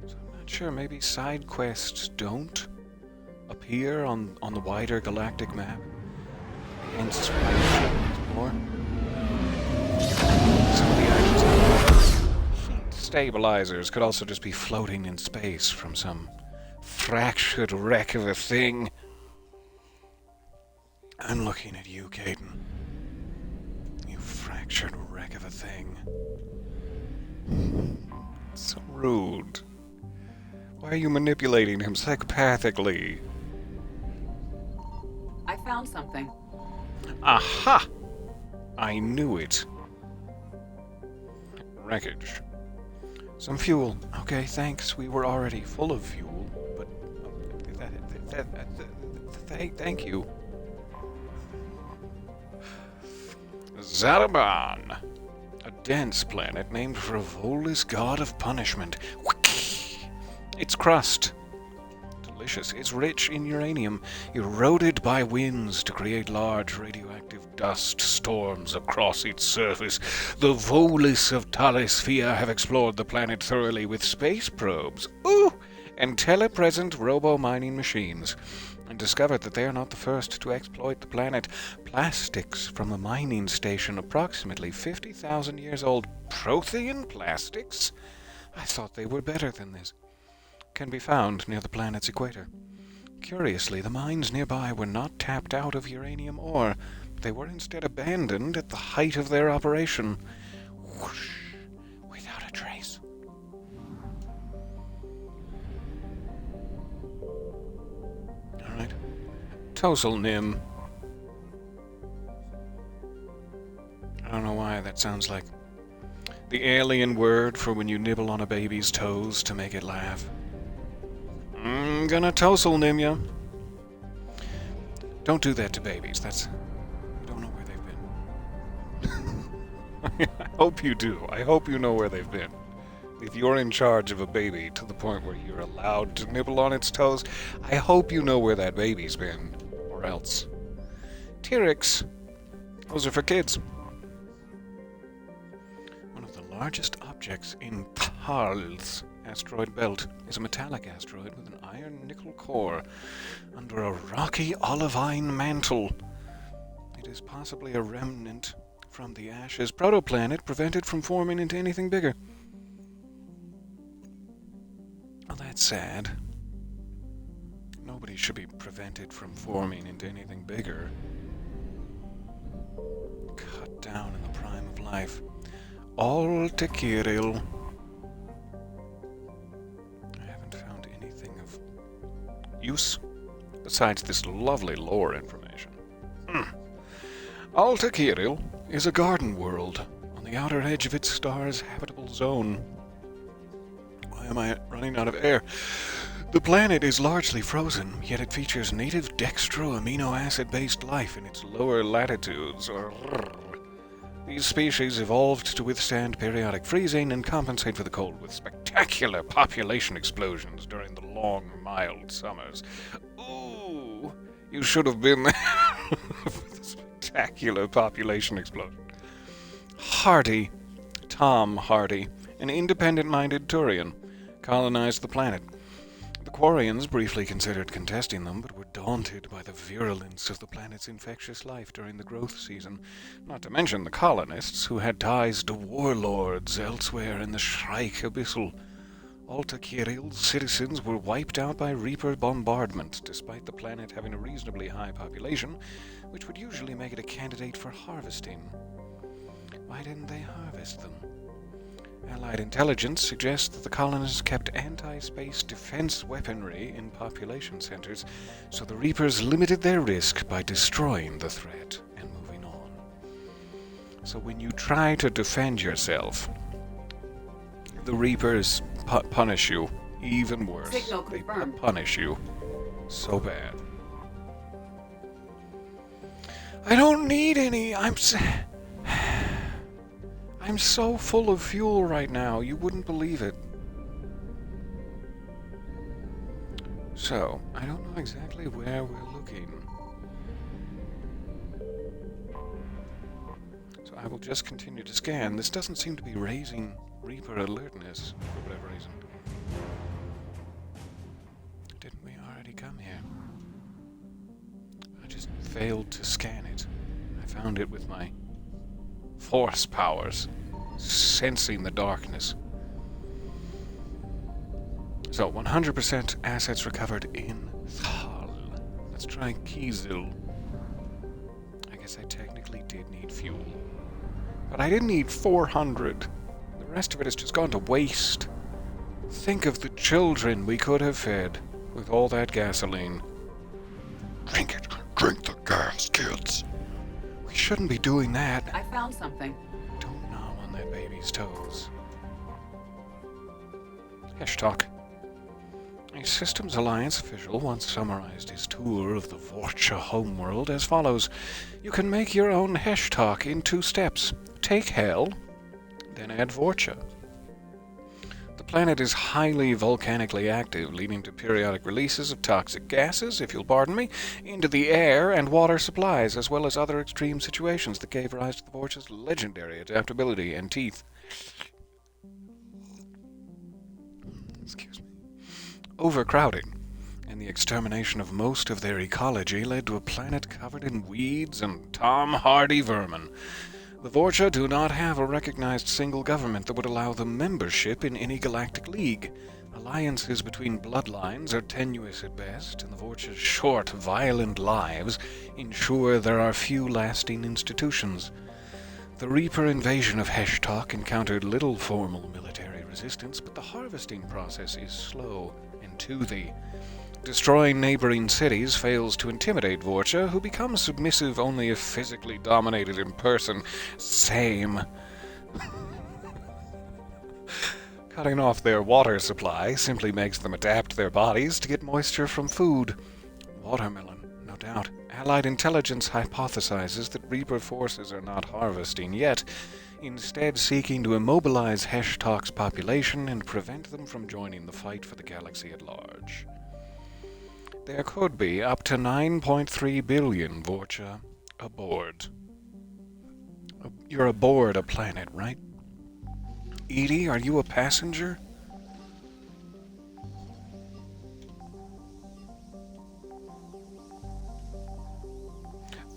So I'm not sure, maybe side quests don't appear on the wider galactic map. Hence why there's more. Some of the items stabilizers could also just be floating in space from some fractured wreck of a thing. I'm looking at you, Caden. You fractured wreck of a thing. So rude. Why are you manipulating him psychopathically? I found something. Aha! I knew it. Wreckage. Some fuel. Okay, thanks. We were already full of fuel, but thank you. Zaraban, a dense planet named for a Volus god of punishment. Its crust, delicious. It's rich in uranium, eroded by winds to create large radioactive dust storms across its surface. The Volis of Talisphere have explored the planet thoroughly with space probes, and telepresent robo-mining machines, and discovered that they are not the first to exploit the planet. Plastics from a mining station approximately 50,000 years old, Prothean plastics? I thought they were better than this. Can be found near the planet's equator. Curiously, the mines nearby were not tapped out of uranium ore. They were instead abandoned at the height of their operation. Whoosh, without a trace. Alright. Tosil Nim. I don't know why that sounds like the alien word for when you nibble on a baby's toes to make it laugh. I'm gonna Tosil Nim ya. Don't do that to babies. I don't know where they've been. I hope you do. I hope you know where they've been. If you're in charge of a baby to the point where you're allowed to nibble on its toes, I hope you know where that baby's been. Or else. T-Rex. Those are for kids. One of the largest objects in Thal's asteroid belt is a metallic asteroid with an iron-nickel core under a rocky olivine mantle. It is possibly a remnant from the Ashes protoplanet prevented from forming into anything bigger. Well, that's sad. Nobody should be prevented from forming into anything bigger. Cut down in the prime of life. Alta Kiril. Use besides this lovely lore information. Alta Kiril is a garden world on the outer edge of its star's habitable zone. Why am I running out of air? The planet is largely frozen, yet it features native dextro amino acid based life in its lower latitudes. These species evolved to withstand periodic freezing and compensate for the cold with spectacular population explosions during the long, mild summers. Ooh, you should have been there for the spectacular population explosion. Hardy, Tom Hardy, an independent-minded Turian, colonized the planet. The Quarians briefly considered contesting them, but were daunted by the virulence of the planet's infectious life during the growth season, not to mention the colonists, who had ties to warlords elsewhere in the Shrike Abyssal. Alta Kiril's citizens were wiped out by Reaper bombardment, despite the planet having a reasonably high population, which would usually make it a candidate for harvesting. Why didn't they harvest them? Allied intelligence suggests that the colonists kept anti-space defense weaponry in population centers, so the Reapers limited their risk by destroying the threat and moving on. So when you try to defend yourself, the Reapers punish you even worse. Signal They confirmed. punish you so bad. I don't need any. I'm so full of fuel right now, you wouldn't believe it. So, I don't know exactly where we're looking. So I will just continue to scan. This doesn't seem to be raising Reaper alertness for whatever reason. Didn't we already come here? I just failed to scan it. I found it with my force powers, sensing the darkness. So, 100% assets recovered in Thal. Let's try Kizil. I guess I technically did need fuel. But I didn't need 400. The rest of it has just gone to waste. Think of the children we could have fed with all that gasoline. Drink it. Drink the gas, kids. We shouldn't be doing that. I found something. Don't gnaw on that baby's toes. Talk. A Systems Alliance official once summarized his tour of the Vorcha homeworld as follows. You can make your own Talk in 2 steps. Take Hell, then add Vorcha. The The planet is highly volcanically active, leading to periodic releases of toxic gases, if you'll pardon me, into the air and water supplies, as well as other extreme situations that gave rise to the Vorcha's legendary adaptability and teeth. Excuse me. Overcrowding and the extermination of most of their ecology led to a planet covered in weeds and Tom Hardy vermin. The Vorcha do not have a recognized single government that would allow them membership in any galactic league. Alliances between bloodlines are tenuous at best, and the Vorcha's short, violent lives ensure there are few lasting institutions. The Reaper invasion of Heshtok encountered little formal military resistance, but the harvesting process is slow and toothy. Destroying neighboring cities fails to intimidate Vorcha, who becomes submissive only if physically dominated in person. Same. Cutting off their water supply simply makes them adapt their bodies to get moisture from food. Watermelon, no doubt. Allied intelligence hypothesizes that Reaper forces are not harvesting yet, instead seeking to immobilize Heshtok's population and prevent them from joining the fight for the galaxy at large. There could be up to 9.3 billion Vorcha aboard. You're aboard a planet, right? EDI, are you a passenger?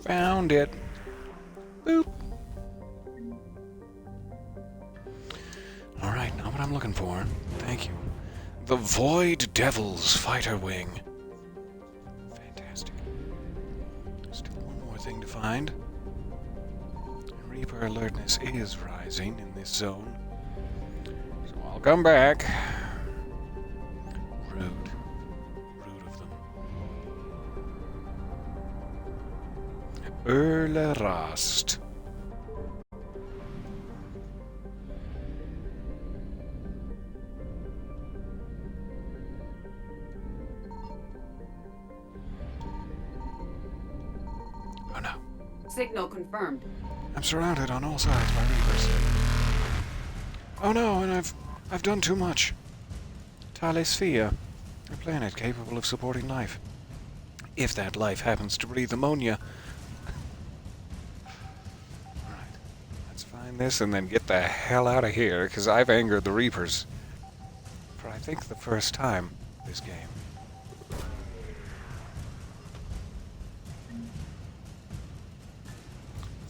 Found it. Boop. Alright, not what I'm looking for. Thank you. The Void Devil's fighter wing. Fantastic. Still one more thing to find. Reaper alertness is rising in this zone. So I'll come back. Rude. Rude of them. Erlerast. Oh no. Signal confirmed. I'm surrounded on all sides by Reapers. Oh no, and I've done too much. Talesphere, a planet capable of supporting life. If that life happens to breathe ammonia. Alright, let's find this and then get the hell out of here, because I've angered the Reapers. For I think the first time this game.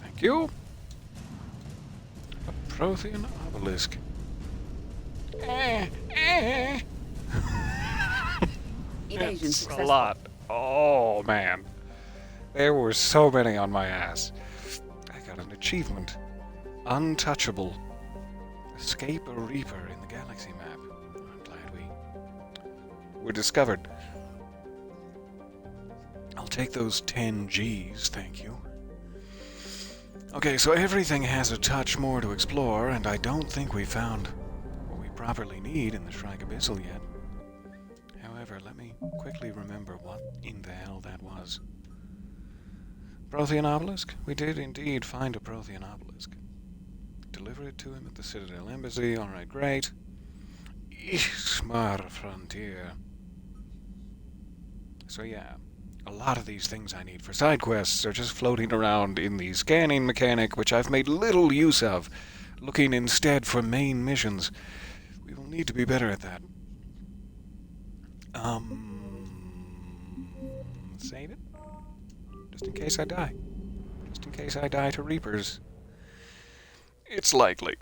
Thank you. A Prothean obelisk. Evasion It's a successful. lot. Oh man. There were so many on my ass. I got an achievement. Untouchable. Escape a Reaper in the galaxy map. I'm glad we were discovered. I'll take those 10 G's, thank you. Okay, so everything has a touch more to explore, and I don't think we found what we properly need in the Shrike Abyssal yet. However, let me quickly remember what in the hell that was. Prothean obelisk? We did indeed find a Prothean obelisk. Deliver it to him at the Citadel Embassy. Alright, great. Ishmar Frontier. So yeah, a lot of these things I need for side quests are just floating around in the scanning mechanic, which I've made little use of, looking instead for main missions. We will need to be better at that. Save it? Just in case I die. Just in case I die to Reapers. It's likely.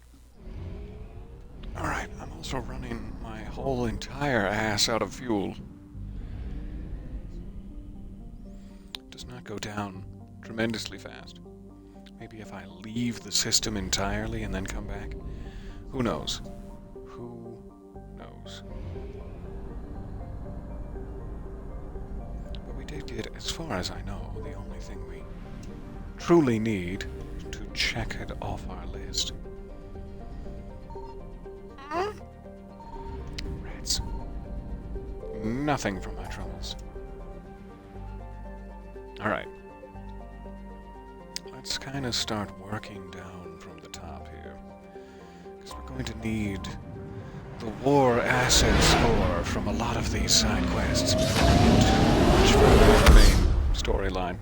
Alright, I'm also running my whole entire ass out of fuel. Does not go down tremendously fast. Maybe if I leave the system entirely and then come back. Who knows? Who knows? But we did get, as far as I know, the only thing we truly need to check it off our list. Rats. Nothing from my troubles. Alright. Let's kind of start working down from the top here. Because we're going to need the war asset score from a lot of these side quests before we get much further in the main storyline.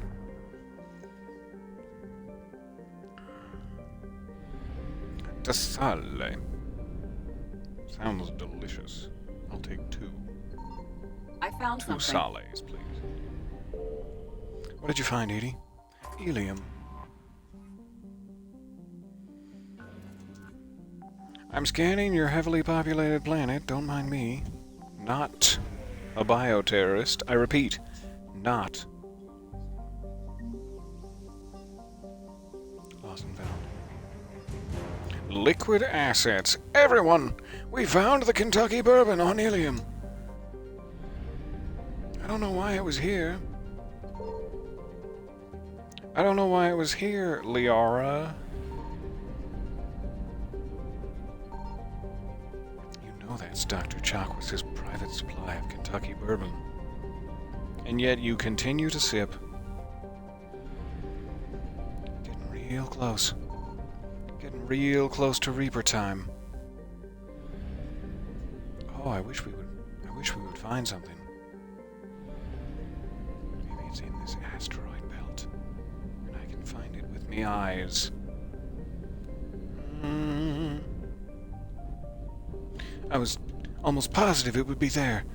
Tassale. Sounds delicious. I'll take 2. I found 2 something. sales, please. What did you find, Edie? Helium. I'm scanning your heavily populated planet. Don't mind me. Not a bioterrorist. I repeat, not. Lost and found. Liquid assets. Everyone! We found the Kentucky bourbon on helium. I don't know why it was here. I don't know why it was here, Liara. You know that's Dr. Chakwas' private supply of Kentucky bourbon. And yet you continue to sip. Getting real close. Getting real close to Reaper time. Oh, I wish we would find something. Maybe it's in this asteroid belt. And I can find it with me eyes. I was almost positive it would be there.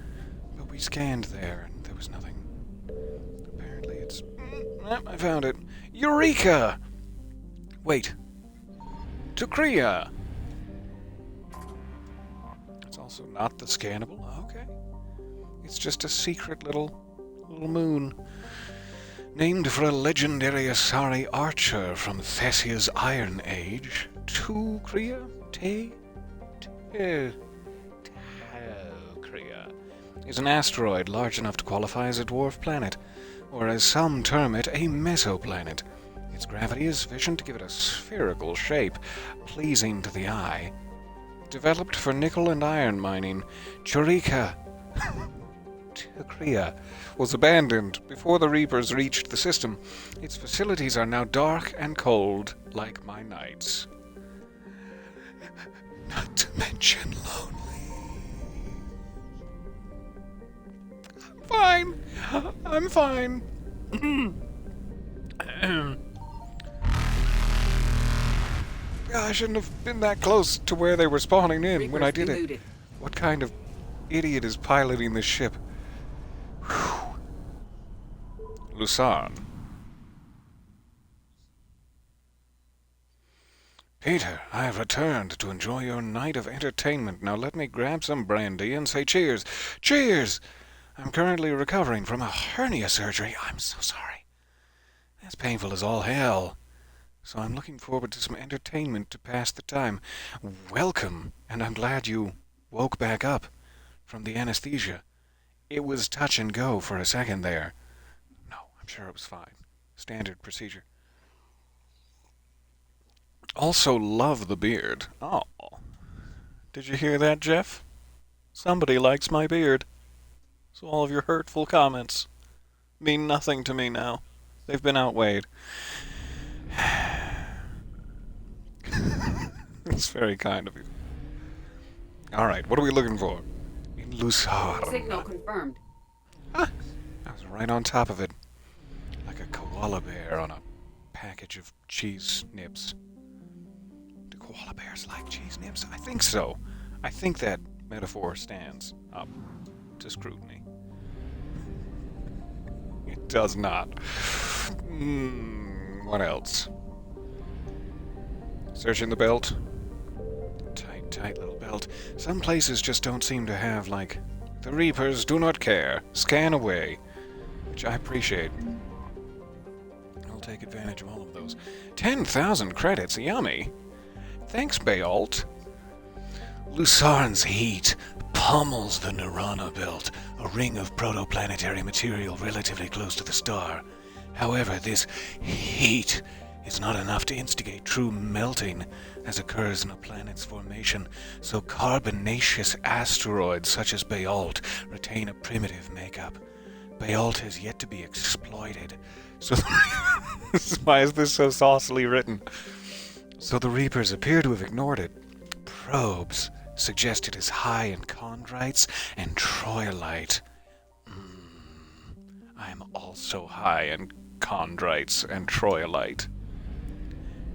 But we scanned there and there was nothing. Apparently it's... I found it. Eureka! Wait. Tukria! It's also not the scannable. Okay. It's just a secret little moon. Named for a legendary Asari archer from Thessia's Iron Age. Tukria? Tukria is an asteroid large enough to qualify as a dwarf planet, or as some term it, a mesoplanet. Its gravity is sufficient to give it a spherical shape, pleasing to the eye. Developed for nickel and iron mining, Tukria was abandoned before the Reapers reached the system. Its facilities are now dark and cold, like my nights. Not to mention lonely. Fine. I'm fine. I shouldn't have been that close to where they were spawning in when I did it. What kind of idiot is piloting this ship? Whew. Lusan. Peter, I have returned to enjoy your night of entertainment. Now let me grab some brandy and say cheers. Cheers! I'm currently recovering from a hernia surgery. I'm so sorry. That's painful as all hell. So I'm looking forward to some entertainment to pass the time. Welcome, and I'm glad you woke back up from the anesthesia. It was touch and go for a second there. No, I'm sure it was fine. Standard procedure. Also love the beard. Oh. Did you hear that, Jeff? Somebody likes my beard. So all of your hurtful comments mean nothing to me now. They've been outweighed. It's very kind of you. Alright, what are we looking for? In Lusar. Signal confirmed. I was right on top of it. Like a koala bear on a package of cheese nips. Do koala bears like cheese nips? I think so. I think that metaphor stands up to scrutiny. It does not. What else? Searching the belt. Tight little belt. Some places just don't seem to have, like, the Reapers do not care. Scan away. Which I appreciate. I'll take advantage of all of those. 10,000 credits. Yummy. Thanks, Bayalt. Lusarn's heat pummels the Nirana belt, a ring of protoplanetary material relatively close to the star. However, this heat is not enough to instigate true melting, as occurs in a planet's formation, so carbonaceous asteroids such as Bayalt retain a primitive makeup. Bayalt has yet to be exploited, so why is this so saucily written? So the Reapers appear to have ignored it. Probes suggested as high in chondrites and troilite. I am also high in chondrites and troilite,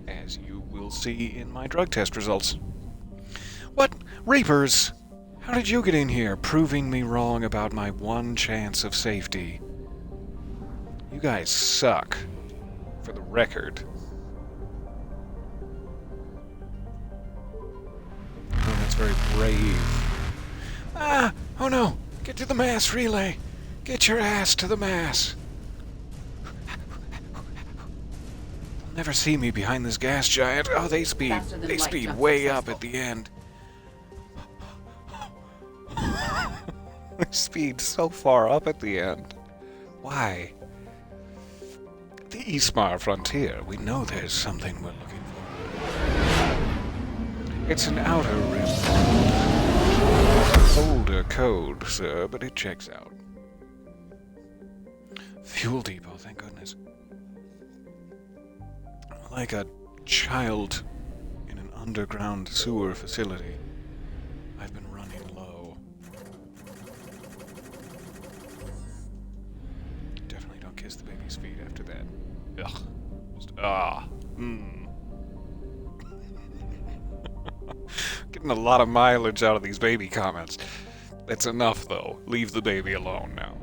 as you will see in my drug test results. What? Reapers! How did you get in here, proving me wrong about my one chance of safety? You guys suck, for the record. Oh, that's very brave. Ah! Oh no! Get to the mass relay! Get your ass to the mass! They'll never see me behind this gas giant. Oh, they speed way up at the end. They speed so far up at the end. Why? The Ismar frontier. We know there's something we're looking for. It's an outer rim. Older code, sir, but it checks out. Fuel depot, thank goodness. Like a child in an underground sewer facility. I've been running low. Definitely don't kiss the baby's feet after that. Ugh. Just, Getting a lot of mileage out of these baby comments. That's enough, though. Leave the baby alone now.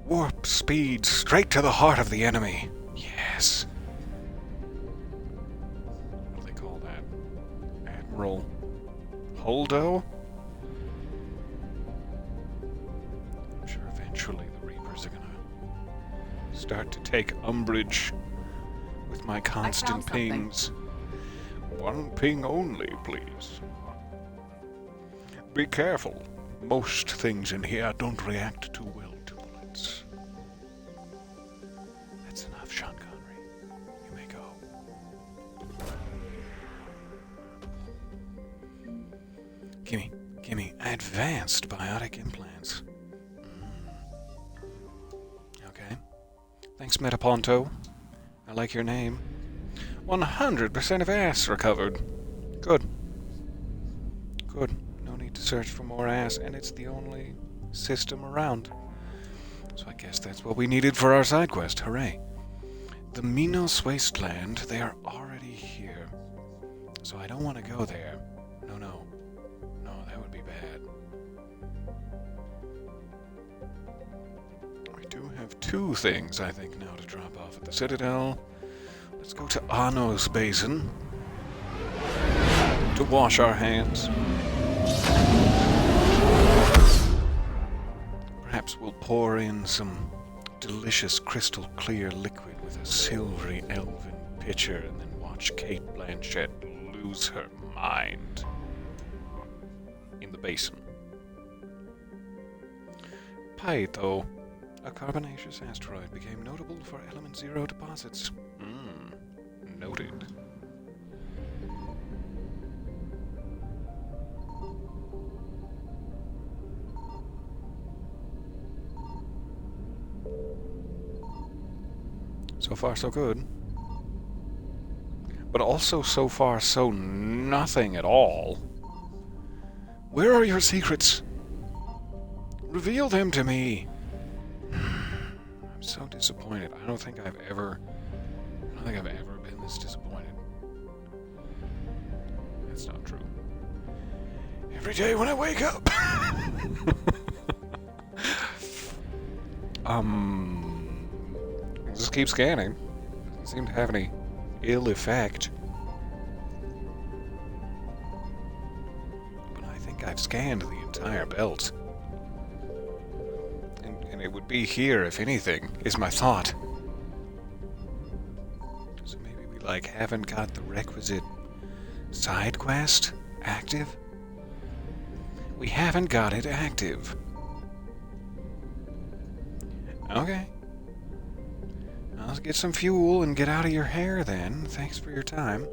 Warp speed straight to the heart of the enemy. Yes. What do they call that? Admiral Holdo? I'm sure eventually the Reapers are gonna start to take umbrage with my constant pings. One ping only, please. Be careful. Most things in here don't react too well to bullets. That's enough, Sean Connery. You may go. Gimme advanced biotic implants. Okay. Thanks, Metaponto. I like your name. 100% of ass recovered. Good. Good. No need to search for more ass, and it's the only system around. So I guess that's what we needed for our side quest. Hooray. The Minos Wasteland, they are already here. So I don't want to go there. No, that would be bad. We do have two things, I think, now to drop off at the Citadel. Let's go to Anos Basin to wash our hands. Perhaps we'll pour in some delicious crystal clear liquid with a silvery elven pitcher and then watch Cate Blanchett lose her mind in the basin. Pytho, a carbonaceous asteroid, became notable for element 0 deposits. Noted. So far, so good. But also so far, so nothing at all. Where are your secrets? Reveal them to me. I'm so disappointed. I don't think I've ever been this disappointed. That's not true. Every day when I wake up. Just keep scanning. Doesn't seem to have any ill effect. But I think I've scanned the entire belt. And it would be here, if anything, is my thought. So maybe we, haven't got the requisite side quest active? We haven't got it active. Okay. Let's get some fuel and get out of your hair then. Thanks for your time.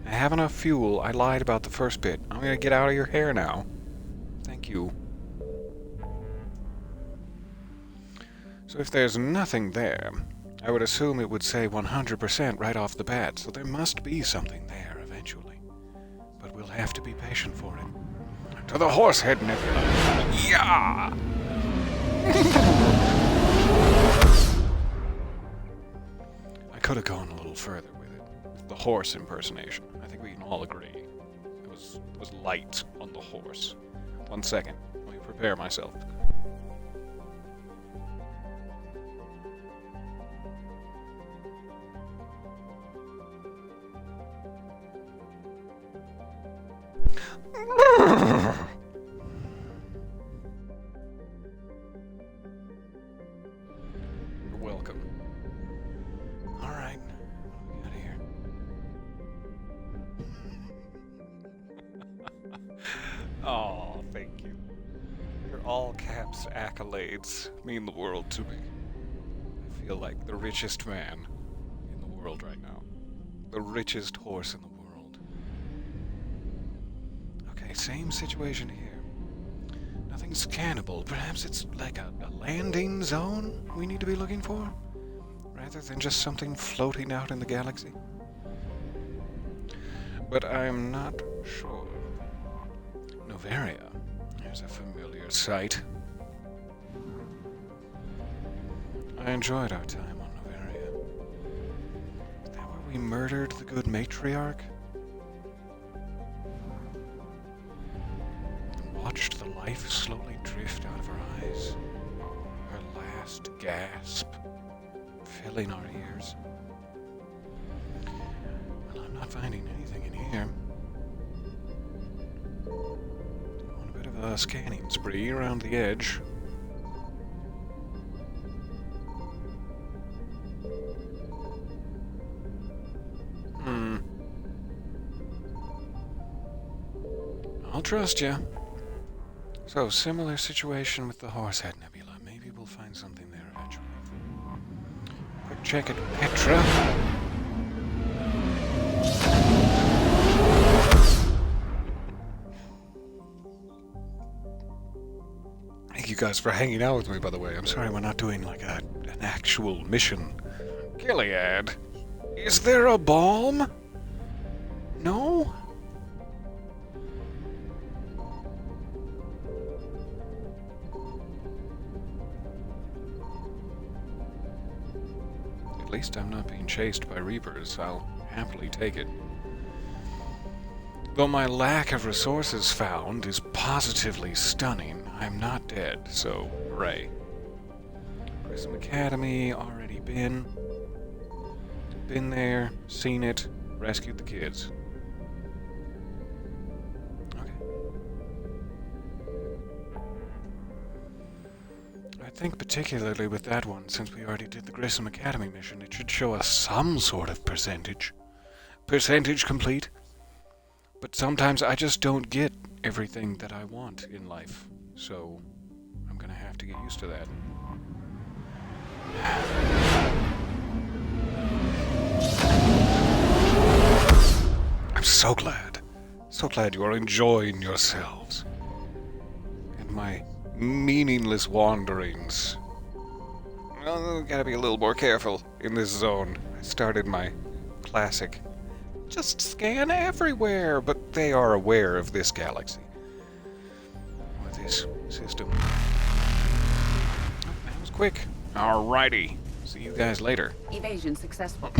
I have enough fuel. I lied about the first bit. I'm gonna get out of your hair now. Thank you. So if there's nothing there, I would assume it would say 100% right off the bat, so there must be something there eventually. But we'll have to be patient for it. To the Horsehead Nebula! Yeah! I could have gone a little further with it. The horse impersonation. I think we can all agree. It was light on the horse. 1 second. Let me prepare myself. You're welcome. Alright, what do we got here? Oh, thank you. Your all caps accolades mean the world to me. I feel like the richest man in the world right now. The richest horse in the world. Okay, same situation here. Nothing's scannable. Perhaps it's like a landing zone we need to be looking for? Rather than just something floating out in the galaxy? But I'm not sure. Noveria. There's a familiar sight. I enjoyed our time on Noveria. Is that where we murdered the good matriarch? And watched the life slowly drift out of her eyes. Her last gasp filling our ears. Well, I'm not finding anything in here. On a bit of a scanning spree around the edge. I'll trust you. So, similar situation with the Horsehead Nebula. Maybe we'll find something there eventually. Quick check at Petra. Thank you guys for hanging out with me, by the way. I'm sorry we're not doing like an actual mission. Gilead, is there a balm? No? At least I'm not being chased by Reapers. I'll happily take it. Though my lack of resources found is positively stunning, I'm not dead, so hooray. Grissom Academy, already been there, seen it, rescued the kids. Okay. I think particularly with that one, since we already did the Grissom Academy mission, it should show us some sort of percentage. Percentage complete. But sometimes I just don't get everything that I want in life, so I'm gonna have to get used to that. I'm so glad you are enjoying yourselves. And my meaningless wanderings. Well, gotta be a little more careful in this zone. I started my classic just scan everywhere, but they are aware of this galaxy. Or this system. Oh, that was quick. Alrighty. See you guys later. Evasion successful.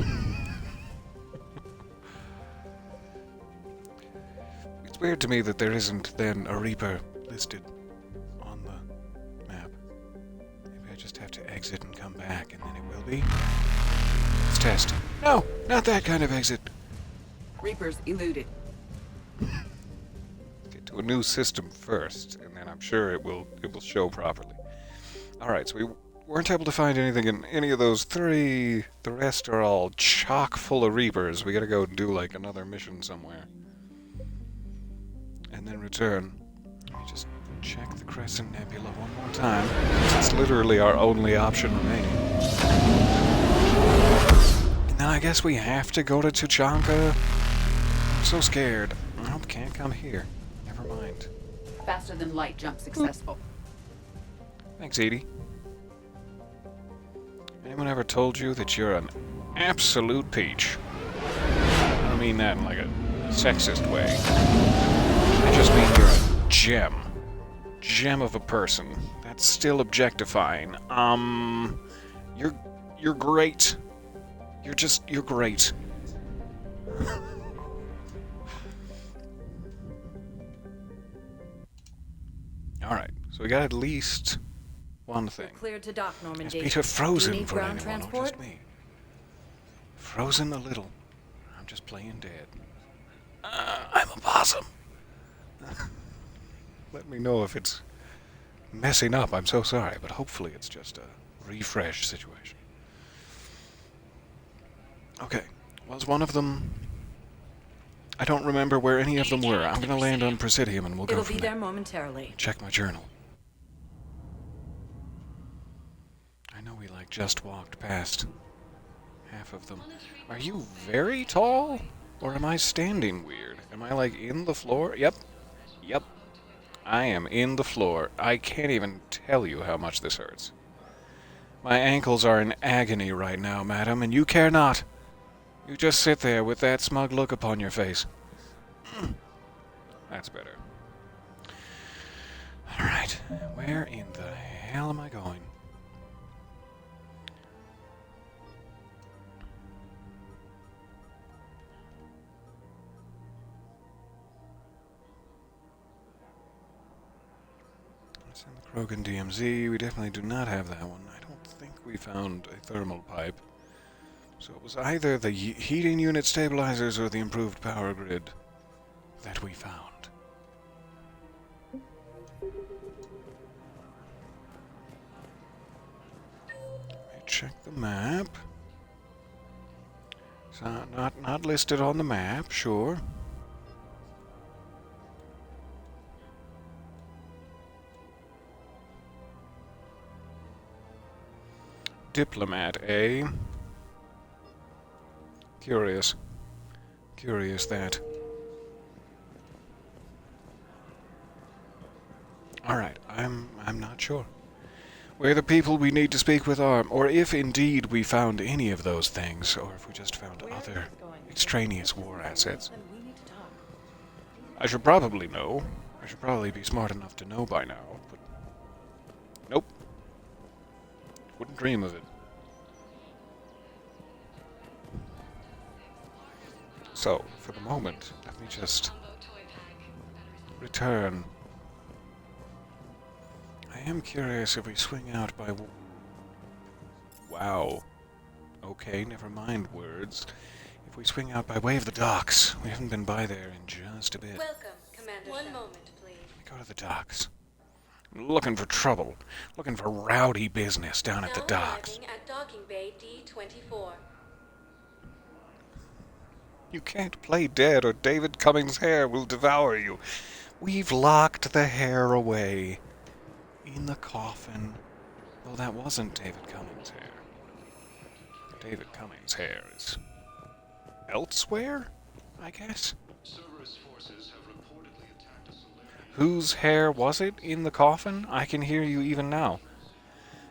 It's weird to me that there isn't then a Reaper listed on the map. Maybe I just have to exit and come back, and then it will be. Let's test. No, not that kind of exit. Reapers eluded. Get to a new system first, and then I'm sure it will show properly. Alright, so we weren't able to find anything in any of those three. The rest are all chock full of Reapers. We gotta go do like another mission somewhere. And then return. Let me just check the Crescent Nebula one more time. It's literally our only option remaining. And then I guess we have to go to Tuchanka. I'm so scared. Nope, can't come here. Never mind. Faster than light jump successful. Thanks, Edie. Anyone ever told you that you're an absolute peach? I don't mean that in like a sexist way. I just mean you're a gem. Gem of a person. That's still objectifying. You're great. You're great. Alright, so we got at least one thing. Cleared to dock, Normandy. Is Peter frozen Do you need for ground anyone, or transport? just me? Frozen a little. I'm just playing dead. I'm a possum. Let me know if it's messing up. I'm so sorry, but hopefully it's just a refresh situation. Okay, was one of them... I don't remember where any of them were. I'm going to land on Presidium and we'll go It'll from be there. there momentarily. Check my journal. I know we just walked past half of them. Are you very tall? Or am I standing weird? Am I in the floor? Yep. I am in the floor. I can't even tell you how much this hurts. My ankles are in agony right now, madam, and you care not. You just sit there with that smug look upon your face. That's better. Alright, where in the hell am I going? It's in the Krogan DMZ. We definitely do not have that one. I don't think we found a thermal pipe. So it was either the heating unit stabilizers or the improved power grid that we found. Let me check the map. It's not listed on the map, sure. Diplomat, eh? Curious. Curious that. Alright, I'm not sure. Where the people we need to speak with are, or if indeed we found any of those things, or if we just found other extraneous war assets. I should probably know. I should probably be smart enough to know by now, but... Nope. Wouldn't dream of it. So, for the moment, let me just return. I am curious if we swing out by... Wow. Okay, never mind words. If we swing out by way of the docks. We haven't been by there in just a bit. Welcome, Commander. One moment, please. Let me go to the docks. I'm looking for trouble. Looking for rowdy business down at the docks. Arriving at Docking Bay D-24. You can't play dead or David Cummings' hair will devour you. We've locked the hair away. In the coffin. Well, that wasn't David Cummings' hair. David Cummings' hair is... elsewhere, I guess? Whose hair was it in the coffin? I can hear you even now.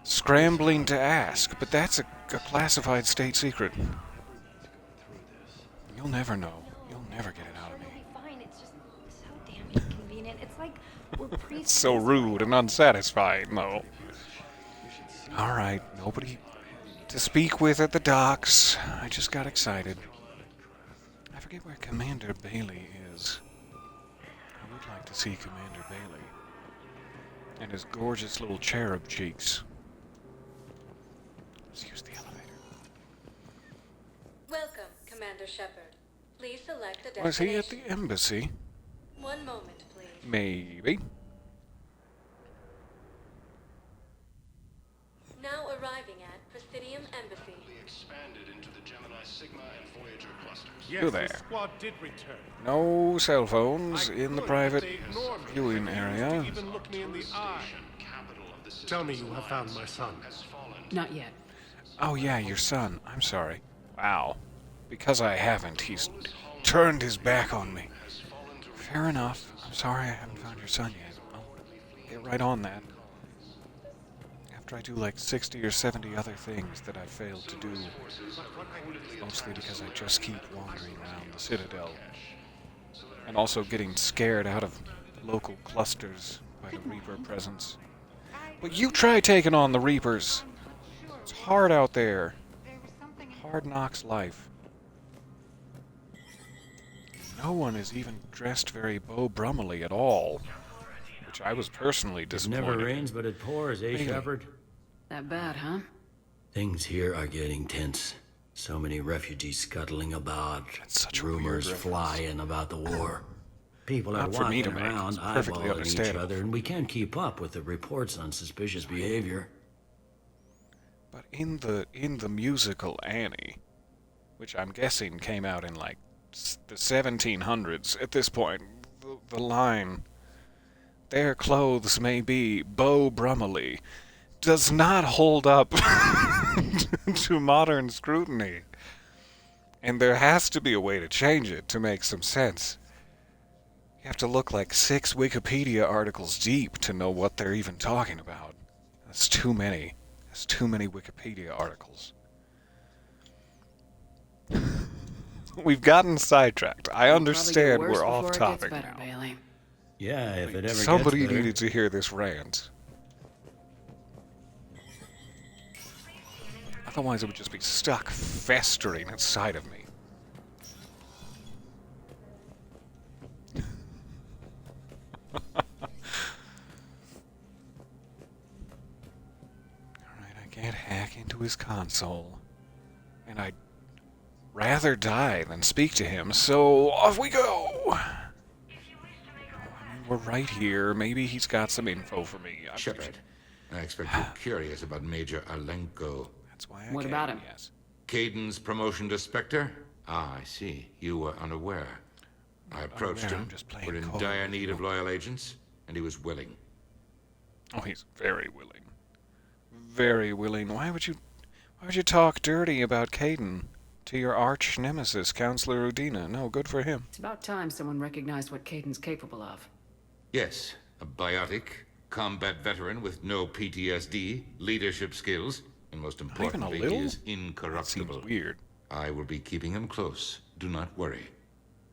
Scrambling to ask, but that's a classified state secret. You'll never know. You'll never get it out of me. Fine, it's just so damn inconvenient. It's like we're It's so rude and unsatisfying, though. Alright, nobody to speak with at the docks. I just got excited. I forget where Commander Bailey is. I would like to see Commander Bailey. And his gorgeous little cherub cheeks. Let's use the elevator. Welcome, Commander Shepard. Please select a destination. Was he at the embassy? One moment, please. Maybe. Now arriving at Presidium Embassy. Expanded into the Gemini Sigma and Voyager clusters. You there. The squad did return. No cell phones in the private They ignored me. viewing They area. refused to even look me in the eye. Tell me you have found my son. Not yet. Oh yeah, your son. I'm sorry. Wow. Because I haven't, he's turned his back on me. Fair enough. I'm sorry I haven't found your son yet. I'll get right on that. After I do like 60 or 70 other things that I've failed to do. Mostly because I just keep wandering around the Citadel. And also getting scared out of local clusters by the Reaper presence. But you try taking on the Reapers. It's hard out there. Hard knocks life. No one is even dressed very Beau Brummely at all, which I was personally disappointed. It never rains, but it pours, eh, Shepard? That bad, huh? Things here are getting tense. So many refugees scuttling about. Such rumors flying about the war. People are Not for me to walking make. around It's perfectly eyeballing each understandable. other, and we can't keep up with the reports on suspicious behavior. But in the musical Annie, which I'm guessing came out in like the 1700s at this point, the line, "Their clothes may be Beau Brummely," does not hold up to modern scrutiny. And there has to be a way to change it to make some sense. You have to look like 6 Wikipedia articles deep to know what they're even talking about. That's too many. That's too many Wikipedia articles. We've gotten sidetracked. I understand we're off topic now. Bailey. Yeah, if it ever Somebody gets better. needed to hear this rant. Otherwise it would just be stuck festering inside of me. Alright, I can't hack into his console. And I'd rather die than speak to him, so off we go! I mean, we're right here. Maybe he's got some info for me. Shepard, I expect you're curious about Major Alenko. That's why What about him? Yes. Caden's promotion to Spectre? Ah, I see. You were unaware. I approached unaware, him. I'm just playing We're in cold. dire need of loyal agents, and he was willing. Oh, he's very willing. Very willing. Why would you talk dirty about Caden to your arch nemesis, Counselor Udina? No, good for him. It's about time someone recognized what Caden's capable of. Yes, a biotic, combat veteran with no PTSD, leadership skills, and most importantly, he little? is incorruptible. Seems weird. I will be keeping him close. Do not worry.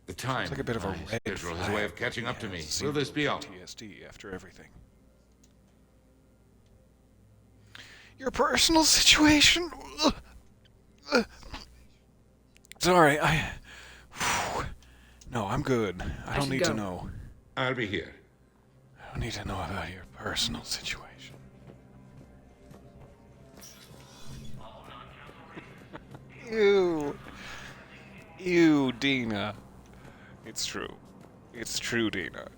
The time, It's like a bit of a my red schedule has a flag. way of catching up to me. Yes, Will this be all? PTSD after everything. Your personal situation? Sorry, No, I'm good. I don't need to know. I'll be here. I don't need to know about your personal situation. Ew. Ew, Dina. It's true. It's true, Dina.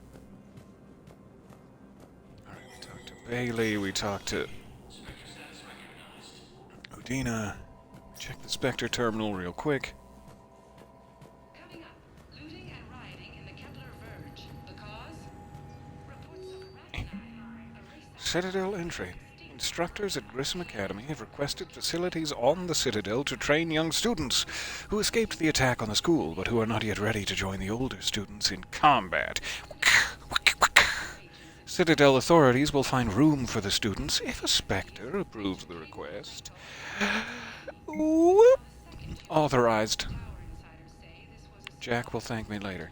Alright, we talked to Bailey, we talked to Udina. Check the Spectre terminal real quick. Citadel entry. Instructors at Grissom Academy have requested facilities on the Citadel to train young students who escaped the attack on the school, but who are not yet ready to join the older students in combat. Citadel authorities will find room for the students if a Spectre approves the request. Whoop. Authorized. Jack will thank me later.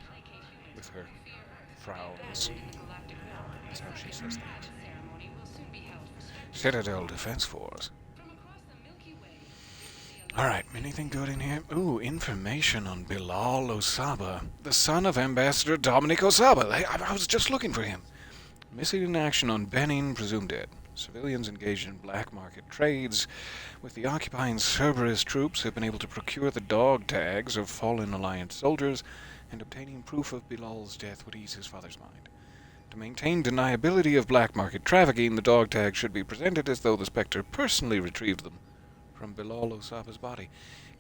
With her frowns. That's how she says things. Citadel Defense Force. Alright, anything good in here? Ooh, information on Bilal Osaba, the son of Ambassador Dominic Osaba. I was just looking for him. Missing in action on Benin, presumed dead. Civilians engaged in black market trades with the occupying Cerberus troops have been able to procure the dog tags of fallen Alliance soldiers, and obtaining proof of Bilal's death would ease his father's mind. To maintain deniability of black market trafficking, the dog tags should be presented as though the Spectre personally retrieved them from Bilal Osaba's body.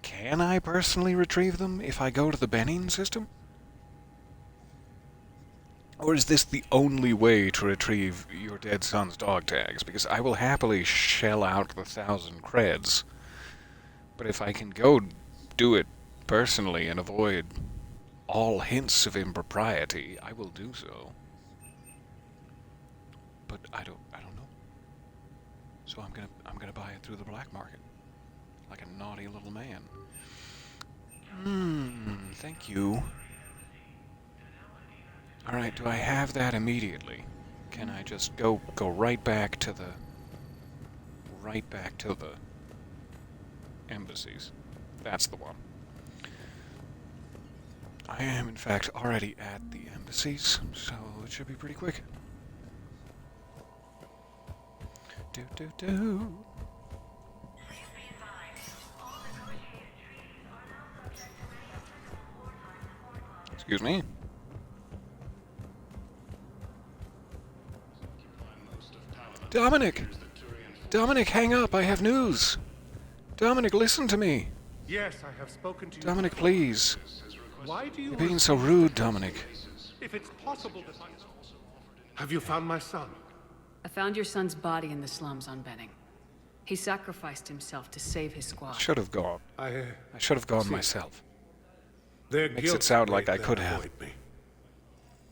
Can I personally retrieve them if I go to the Benin system? Or is this the only way to retrieve your dead son's dog tags? Because I will happily shell out the 1,000 creds. But if I can go do it personally and avoid all hints of impropriety, I will do so. But I don't know. So I'm gonna buy it through the black market. Like a naughty little man. Thank you. Alright, do I have that immediately? Can I just go right back to the embassies? That's the one. I am, in fact, already at the embassies, so it should be pretty quick. Do. Excuse me. Dominic! Dominic, hang up, I have news! Dominic, listen to me! Yes, I have spoken to you. Dominic, please. Why do you... You're being so rude, Dominic. If it's possible that I... Have you found my son? I found your son's body in the slums on Benning. He sacrificed himself to save his squad. Should have gone. I should have gone myself. Their Makes guilt it sound like made I them could have. avoid me.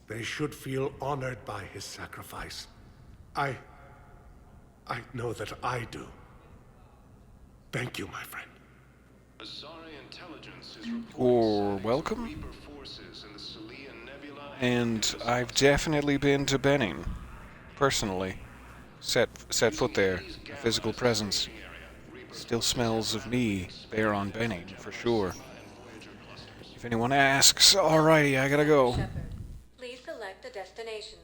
They should feel honored by his sacrifice. I know that I do. Thank you, my friend. Asari intelligence is Or welcome. And I've definitely been to Benning. Personally. Set foot there. A physical presence. Still smells of me there on Benning, for sure. If anyone asks, alrighty, I gotta go. Shepard, please select a destination.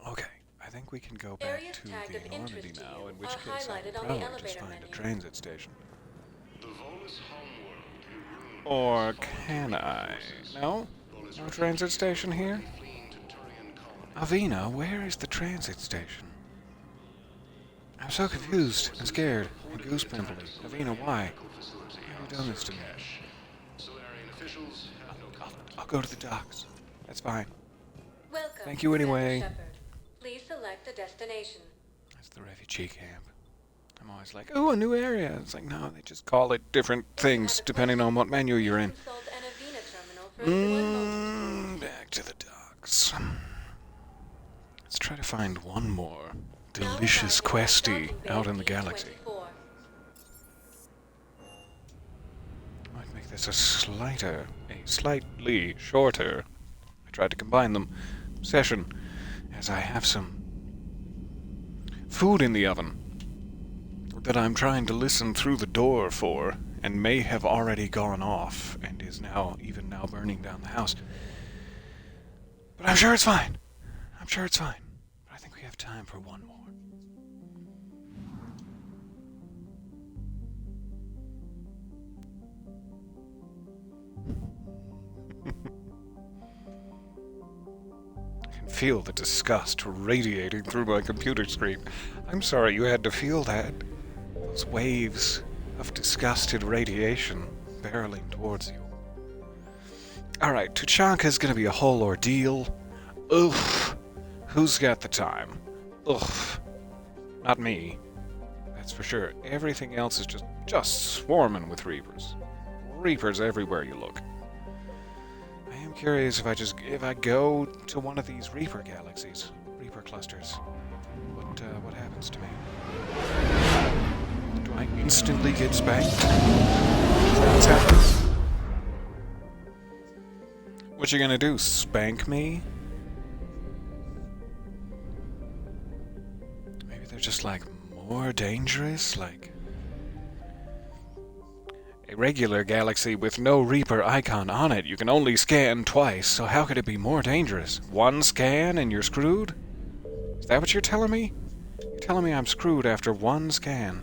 Okay, I think we can go back Areas to tagged the of Normandy interest to now, you in which are case I highlighted would on the probably elevator just find menu. a transit station. the Volus homeworld. Or can I? No? No transit station here? Avina, where is the transit station? I'm so confused and scared and goose-pimply. Avina, why? Why have you done this to me? I'll go to the docks. That's fine. Welcome. Thank you anyway. Shepard. Please select a destination. That's the refugee camp. I'm always like, oh, a new area. It's like, no, they just call it different things depending on what menu you're in. Consult an Avina terminal for Back to the docks. Let's try to find one more delicious questie out in the galaxy. Might make this a slightly shorter, I tried to combine them, session, as I have some food in the oven that I'm trying to listen through the door for, and may have already gone off, and is now burning down the house. But I'm sure it's fine. I'm sure it's fine. But I think we have time for one more. I can feel the disgust radiating through my computer screen. I'm sorry you had to feel that. Those waves of disgusted radiation barreling towards you. Alright, Tuchanka's gonna be a whole ordeal. Oof. Who's got the time? Ugh. Not me. That's for sure. Everything else is just swarming with Reapers. Reapers everywhere you look. I am curious if I go to one of these Reaper galaxies, Reaper clusters, what happens to me? Do I instantly get spanked? Is that what's happening? What you gonna do? Spank me? Maybe they're just like more dangerous? Like a regular galaxy with no Reaper icon on it. You can only scan twice, so how could it be more dangerous? One scan and you're screwed? Is that what you're telling me? You're telling me I'm screwed after one scan.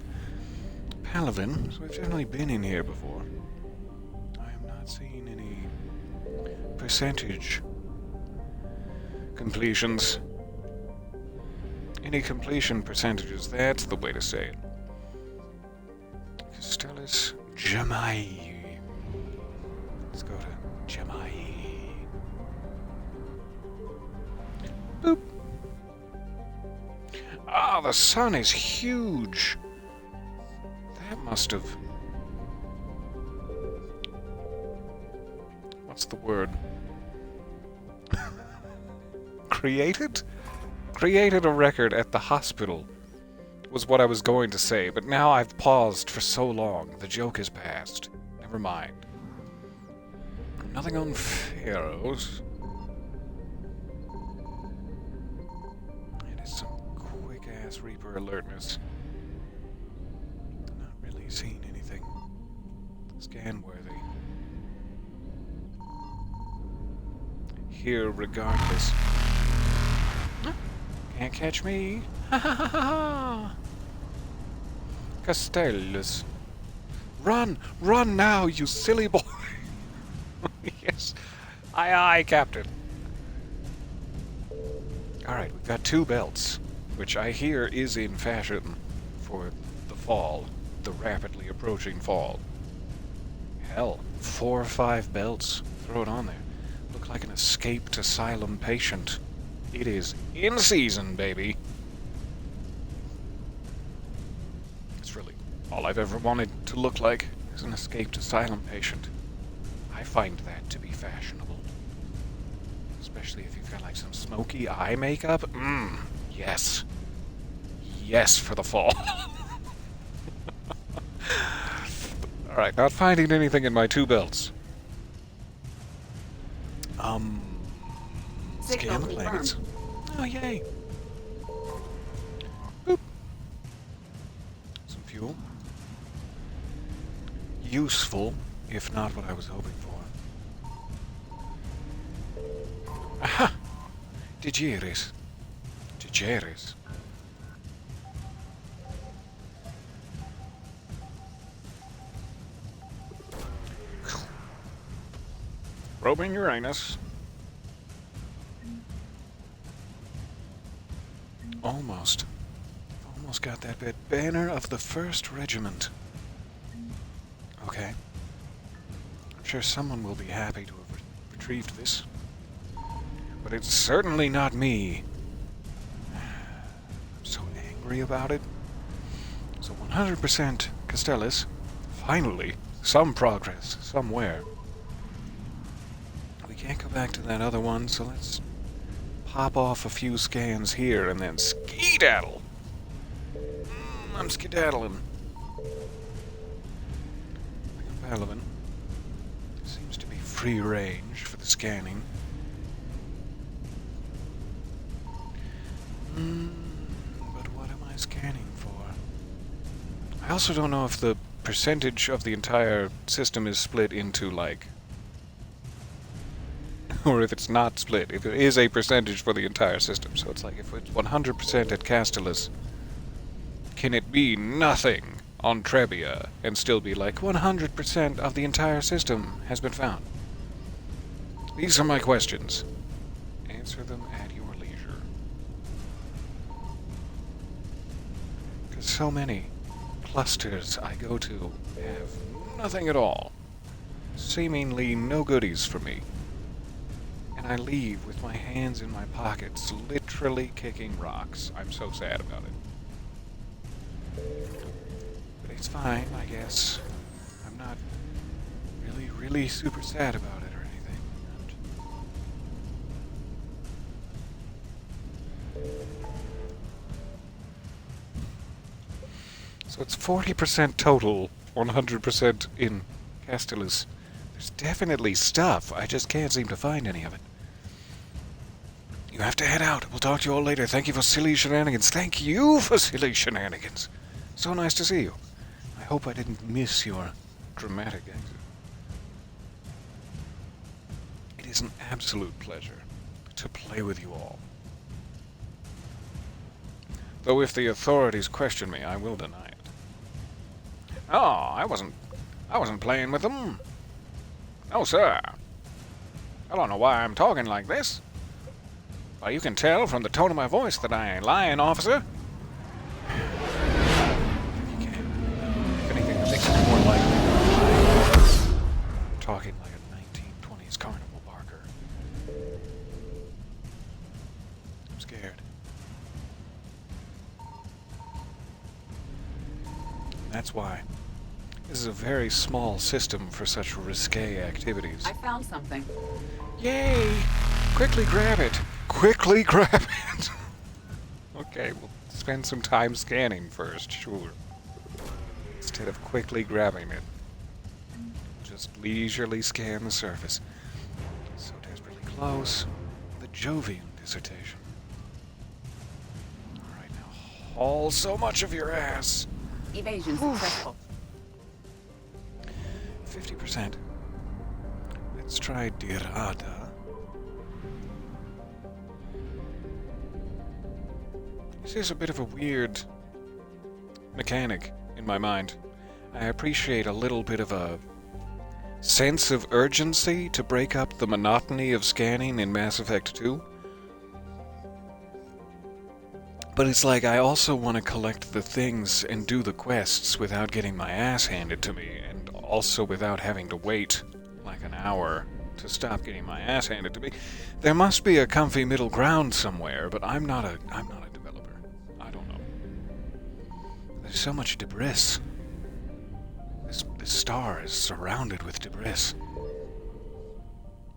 Palaven, so we've definitely been in here before. I am not seeing any percentage completions. Any completion percentages, that's the way to say it. Castellus Jamai. Let's go to Jamai. Boop. Ah, the sun is huge. That must have... What's the word? Created a record at the hospital, was what I was going to say, but now I've paused for so long, the joke is past. Never mind. Nothing on Pharaohs. It is some quick-ass Reaper alertness. Not really seeing anything scan-worthy. Here, regardless. Can't catch me. Ha ha ha ha! Castellus. Run! Run now, you silly boy! Yes. Aye, aye, Captain. Alright, we've got 2 belts, which I hear is in fashion for the fall, the rapidly approaching fall. Hell, 4 or 5 belts. Throw it on there. Look like an escaped asylum patient. It is in season, baby. It's really all I've ever wanted to look like is an escaped asylum patient. I find that to be fashionable. Especially if you've got like some smoky eye makeup. Yes. Yes for the fall. Alright, not finding anything in my 2 belts. Scan the planets. Oh, yay. Boop. Some fuel. Useful, if not what I was hoping for. Aha! Digeris. Digeris. Probing Uranus. Almost. Almost got that bit. Banner of the 1st Regiment. Okay. I'm sure someone will be happy to have retrieved this. But it's certainly not me. I'm so angry about it. So 100% Castellus. Finally, some progress somewhere. We can't go back to that other one, so let's pop off a few scans here and then skedaddle. I'm skedaddling. Palaven seems to be free range for the scanning. But what am I scanning for? I also don't know if the percentage of the entire system is split into, like, or if it's not split, if it is a percentage for the entire system. So it's like, if it's 100% at Castellus, can it be nothing on Trebia and still be like 100% of the entire system has been found? These are my questions. Answer them at your leisure. Because so many clusters I go to have nothing at all. Seemingly no goodies for me. And I leave with my hands in my pockets, literally kicking rocks. I'm so sad about it. But it's fine, I guess. I'm not really super sad about it or anything. So it's 40% total, 100% in Castellus. There's definitely stuff, I just can't seem to find any of it. You have to head out. We'll talk to you all later. Thank you for silly shenanigans. Thank you for silly shenanigans. So nice to see you. I hope I didn't miss your dramatic exit. It is an absolute pleasure to play with you all. Though if the authorities question me, I will deny it. Oh, I wasn't playing with them. No, sir. I don't know why I'm talking like this. Well, you can tell from the tone of my voice that I ain't lying, officer. You can. If anything, it makes it more likely I'm talking like a 1920s carnival barker. I'm scared. That's why. This is a very small system for such risque activities. I found something. Yay! Quickly grab it! Quickly grab it! Okay, we'll spend some time scanning first, sure. Instead of quickly grabbing it. Just leisurely scan the surface. close. The Jovian dissertation. Alright, now haul so much of your ass. Evasion successful. 50%. Let's try Dirada. This is a bit of a weird mechanic in my mind. I appreciate a little bit of a sense of urgency to break up the monotony of scanning in Mass Effect 2. But it's like I also want to collect the things and do the quests without getting my ass handed to me, and also without having to wait like an hour to stop getting my ass handed to me. There must be a comfy middle ground somewhere, but I'm not a developer. I don't know. There's so much debris. This star is surrounded with debris.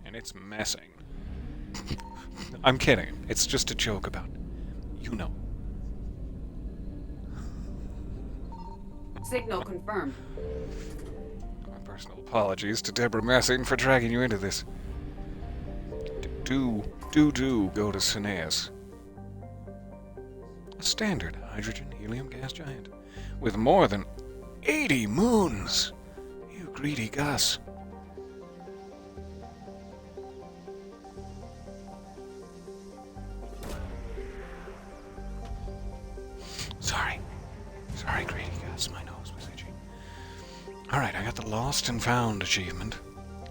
And it's messing. I'm kidding. It's just a joke about, you know. Signal confirmed. My personal apologies to Deborah Messing for dragging you into this. Do go to Cineas. A standard hydrogen helium gas giant with more than 80 moons. You greedy Gus. Sorry, greedy Gus. My nose was itchy. Alright, I got the Lost and Found achievement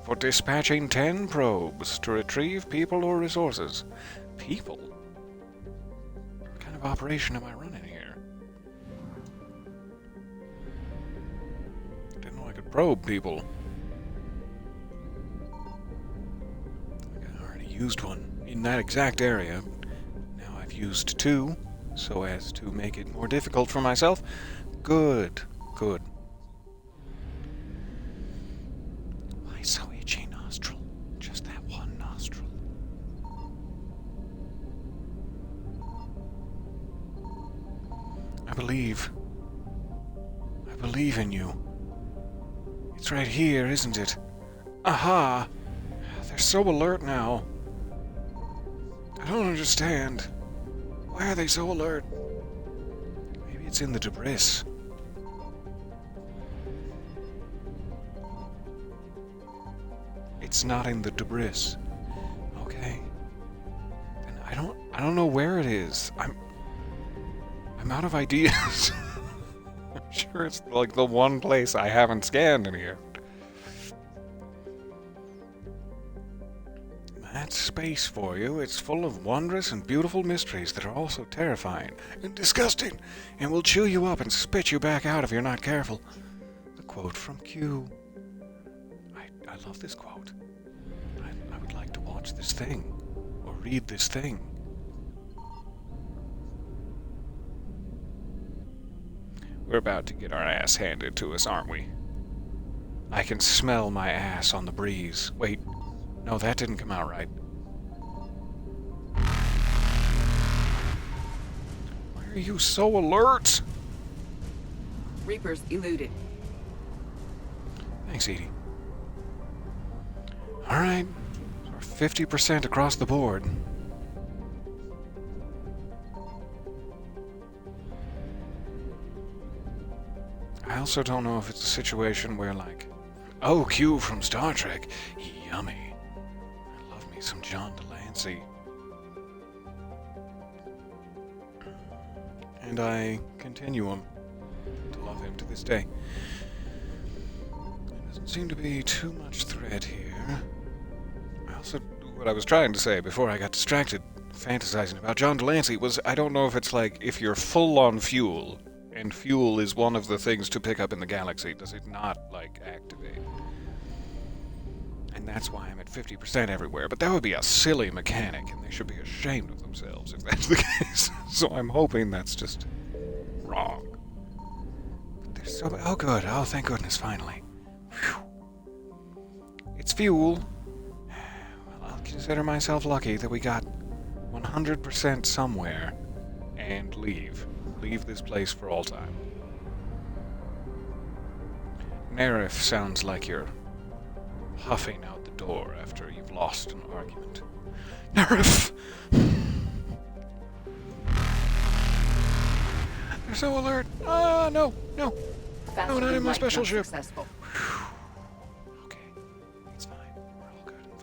for dispatching 10 probes to retrieve people or resources. People? What kind of operation am I running here? Didn't know I could probe people. I already used one in that exact area. Now I've used 2, so as to make it more difficult for myself. Good. Why so itchy nostril? Just that one nostril. I believe in you. It's right here, isn't it? Aha! They're so alert now. I don't understand. Why are they so alert? Maybe it's in the debris. It's not in the debris. Okay. Then I don't know where it is. I'm out of ideas. I'm sure it's like the one place I haven't scanned in here. That's space for you. It's full of wondrous and beautiful mysteries that are also terrifying and disgusting, and will chew you up and spit you back out if you're not careful. The quote from Q. I love this quote. I would like to watch this thing, or read this thing. We're about to get our ass handed to us, aren't we? I can smell my ass on the breeze. Wait, no, that didn't come out right. Why are you so alert? Reapers eluded. Thanks, Edie. Alright, so we're 50% across the board. I also don't know if it's a situation where, like, oh, Q from Star Trek, yummy. I love me some John Delancey. And I continue to love him to this day. There doesn't seem to be too much thread here. What I was trying to say before I got distracted fantasizing about John Delancey was, I don't know if it's like, if you're full on fuel, and fuel is one of the things to pick up in the galaxy, does it not, like, activate? And that's why I'm at 50% everywhere, but that would be a silly mechanic, and they should be ashamed of themselves if that's the case. So I'm hoping that's just wrong. But they're so... Oh, good. Oh, thank goodness, finally. Whew. It's fuel. Well, I'll consider myself lucky that we got 100% somewhere and leave. Leave this place for all time. Nerif sounds like you're huffing out the door after you've lost an argument. Nerf! They're so alert. Ah, no, no. No, not in my special ship. Successful. Okay, it's fine. We're all good and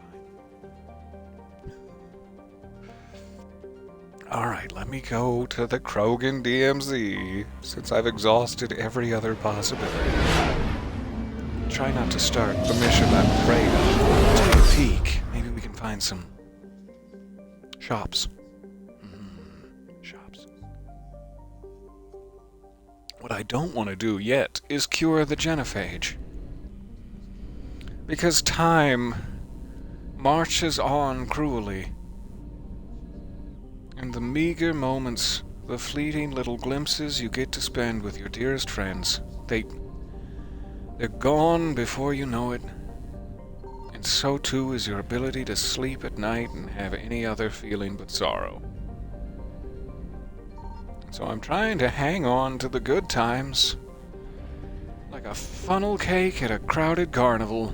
fine. Alright, let me go to the Krogan DMZ, since I've exhausted every other possibility. Try not to start the mission I'm afraid of. Take a peek. Maybe we can find some shops. Shops. What I don't want to do yet is cure the genophage. Because time marches on cruelly. And the meager moments, the fleeting little glimpses you get to spend with your dearest friends, they're gone before you know it. And so too is your ability to sleep at night and have any other feeling but sorrow. So I'm trying to hang on to the good times, like a funnel cake at a crowded carnival,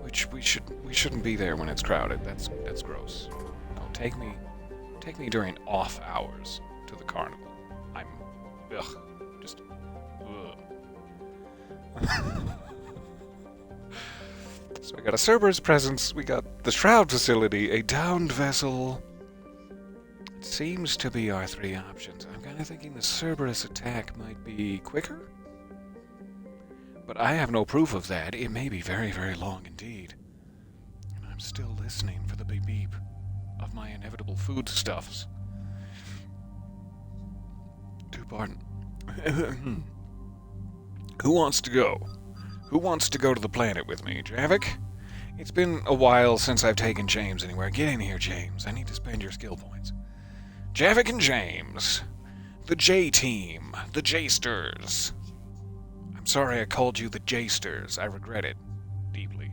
which we shouldn't be there when it's crowded. That's gross. No, take me during off hours to the carnival. Just So we got a Cerberus presence, we got the Shroud facility, a downed vessel. It seems to be our three options. I'm kind of thinking the Cerberus attack might be quicker. But I have no proof of that. It may be very, very long indeed. And I'm still listening for the beep beep of my inevitable foodstuffs. Do pardon. Who wants to go? Who wants to go to the planet with me? Javik? It's been a while since I've taken James anywhere. Get in here, James. I need to spend your skill points. Javik and James. The J-Team. The J-Sters. I'm sorry I called you the J-Sters. I regret it. Deeply.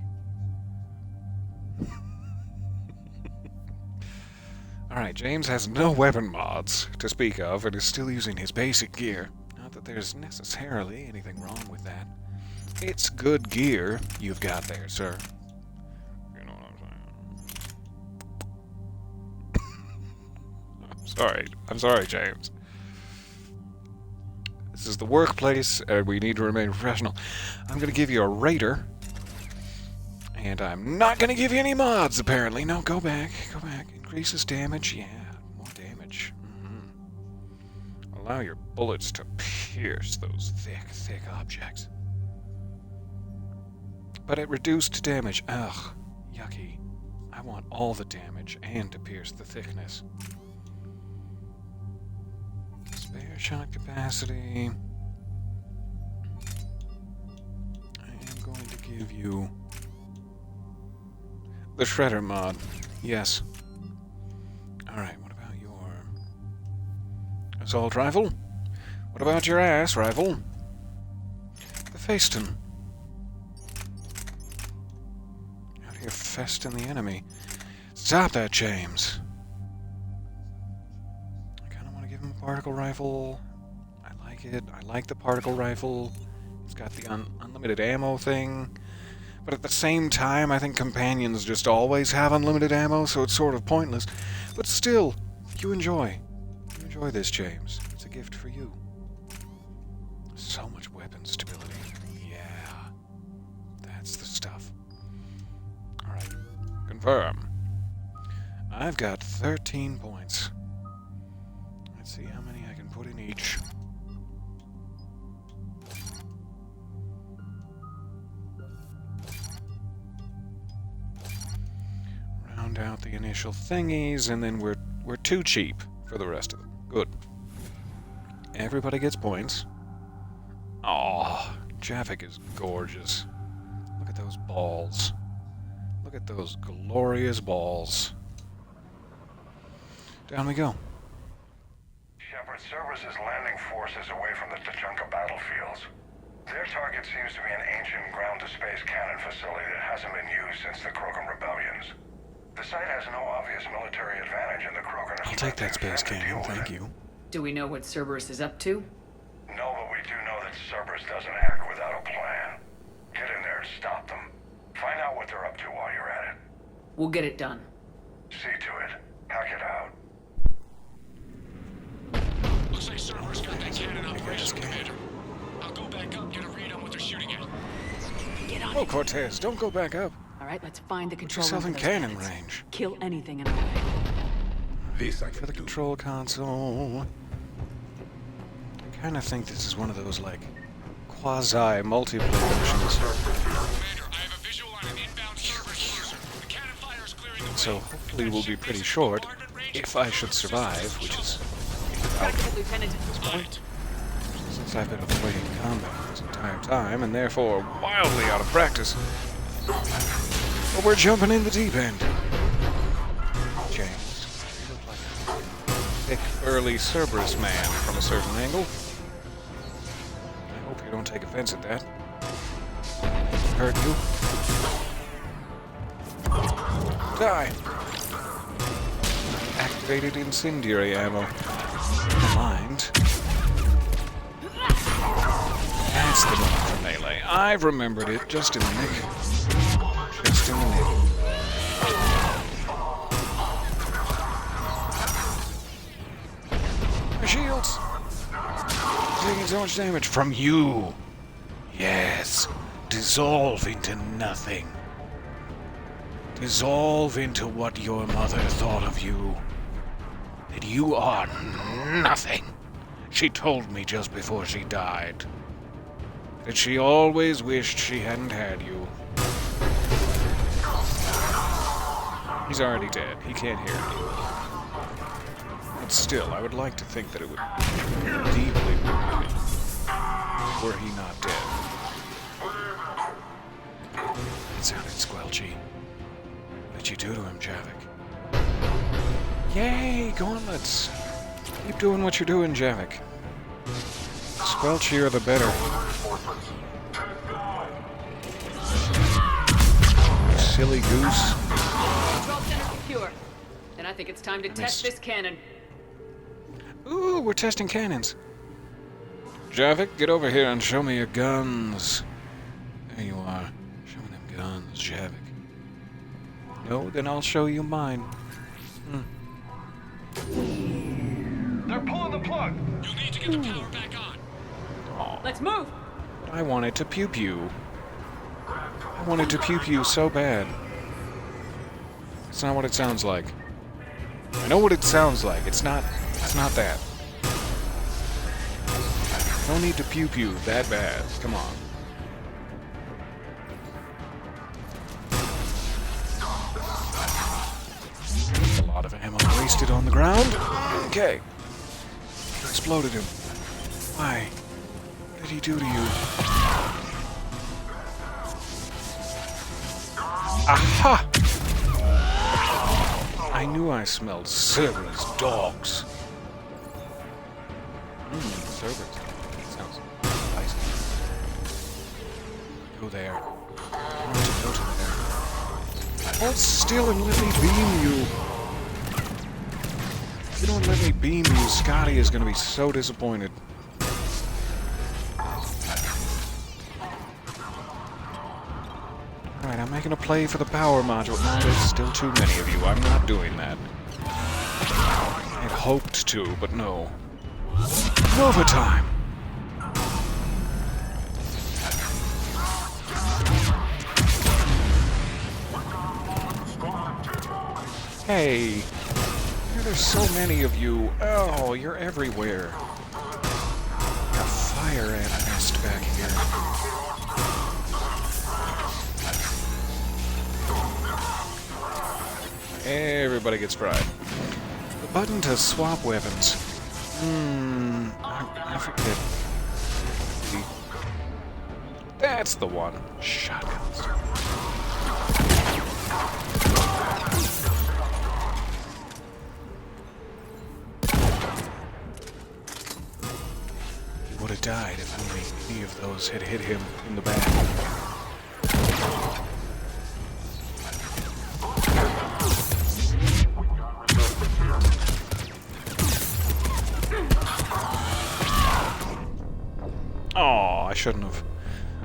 Alright, James has no weapon mods to speak of and is still using his basic gear. Not that there's necessarily anything wrong with that. It's good gear you've got there, sir. You know what I'm saying? I'm sorry, James. This is the workplace, and we need to remain professional. I'm gonna give you a Raider. And I'm not gonna give you any mods, apparently. No, go back. Increases damage, yeah, more damage. Allow your bullets to pierce those thick objects. But at reduced damage, ugh, yucky. I want all the damage and to pierce the thickness. Spare shot capacity. I am going to give you the Shredder mod. Yes. Alright, what about your assault rifle? What about your ass rifle? The Faceton. Out here festing the enemy. Stop that, James. I kind of want to give him a particle rifle. I like it. I like the particle rifle. It's got the unlimited ammo thing. But at the same time, I think companions just always have unlimited ammo, so it's sort of pointless. But still, you enjoy this, James. It's a gift for you. So much weapon stability. Yeah. That's the stuff. Alright. Confirm. I've got 13 points. Let's see how many I can put in each. Round out the initial thingies, and then we're too cheap for the rest of them. Good. Everybody gets points. Aw, Javik is gorgeous. Look at those balls. Look at those glorious balls. Down we go. Shepard, Cerberus is landing forces away from the Tuchanka battlefields. Their target seems to be an ancient ground-to-space cannon facility that hasn't been used since the Krogan rebellions. The site has no obvious military advantage, and the Krogan are... I'll take that space cannon, thank you. Do we know what Cerberus is up to? No, but we do know that Cerberus doesn't act without a plan. Get in there and stop them. Find out what they're up to while you're at it. We'll get it done. Hack it out. Looks like Cerberus got that cannon operational, Commander. I'll go back up, get a read on what they're shooting at. Get on Oh, it. Cortez, don't go back up. All right, let's find the Put control yourself room in for those cannon cannons. range. Kill anything in our way. This I For can the do. control console. I kind of think this is one of those, like, quasi-multiplayer missions. So hopefully we'll be pretty short, if I should survive, which is Lieutenant. since I've been avoiding combat this entire time, and therefore wildly out of practice. But we're jumping in the deep end. James, you look like a thick, burly Cerberus man from a certain angle. I hope you don't take offense at that. Hurt you? Die! Activated incendiary ammo. Never mind. That's the one for melee. I've remembered it just in the nick. Just in the nick. My shields! Taking so much damage from you. Yes. Dissolve into nothing. Dissolve into what your mother thought of you. That you are nothing. She told me just before she died. That she always wished she hadn't had you. He's already dead. He can't hear me. But still, I would like to think that it would deeply wound me were he not dead. It sounded squelchy. What did you do to him, Javik? Yay, gauntlets! Keep doing what you're doing, Javik. Squelchier the better. Silly goose. Control center secure. Then I think it's time to test this cannon. Ooh, we're testing cannons. Javik, get over here and show me your guns. There you are. Show me them guns, Javik. No, then I'll show you mine. They're pulling the plug. You'll need to get the power back on. Let's move. I wanted to pew-pew. I wanted to pew-pew so bad. It's not what it sounds like. I know what it sounds like. It's not that. No need to pew-pew that bad. Come on. A lot of ammo wasted on the ground. Okay. Exploded him. Why? What did he do to you? Aha! I knew I smelled Cerberus dogs. Cerberus. Sounds spicy. Go there. I want to go to there. Hold still and let me beam you. If you don't let me beam you, Scotty is going to be so disappointed. Alright, I'm making a play for the power module. No, there's still too many of you. I'm not doing that. I had hoped to, but no. Nova time! Hey! There's so many of you. Oh, you're everywhere. Got a fire ant nest back here. Everybody gets fried. The button to swap weapons. I forget. That's the one. Shotguns. He would have died if only any of those had hit him in the back. Oh, I shouldn't have.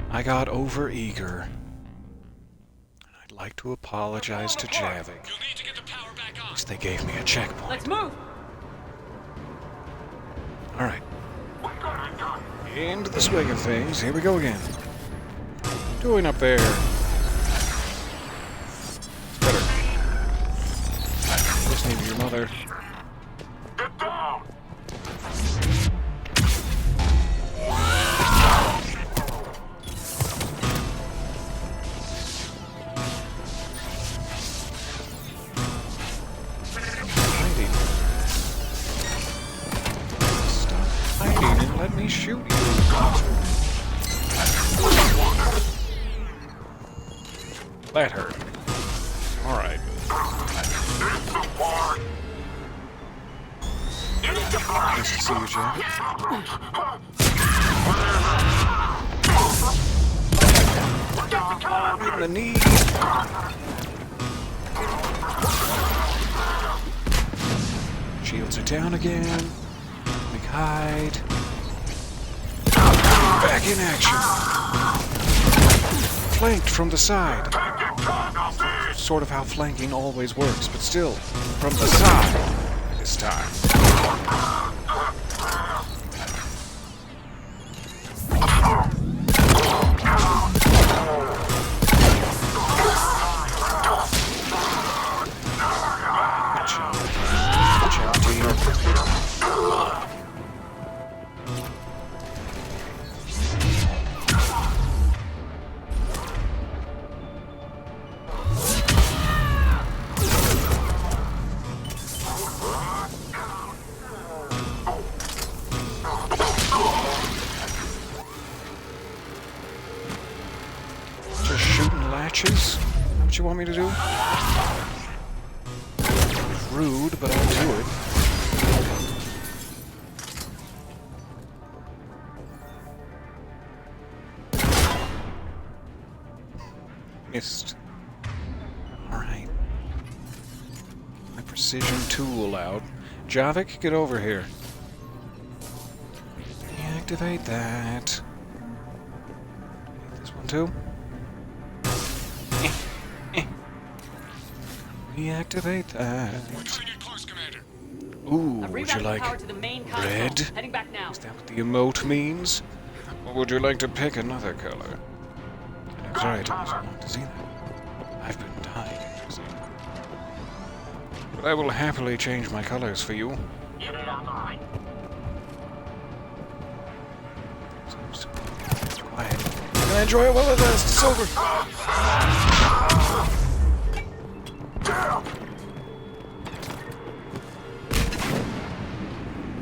I got overeager. And I'd like to apologize to Javik. Is They gave me a checkpoint. Let's move! Alright. Into the swing of things. Here we go again. Doing up there. It's better. Listening to your mother. Get down! Let me shoot you. That hurt. Alright. Nice to see you, Jack. Right in the knee. Shields are down again. Make hide. Back in action. Flanked from the side. Sort of how flanking always works, but still, from the side this time. Good job, team. Just shooting latches? What you want me to do? Rude, but I'll do it. Missed. Alright. My precision tool out. Javik, get over here. Deactivate that. This one too. Reactivate that. Ooh, would you like red? Heading back now. Is that what the emote means? Or would you like to pick another color? I'm sorry, Thomas, I want to see that. I've been dying to see that. But I will happily change my colors for you. Unit online. Quiet. Can I enjoy it while it lasts? It's over.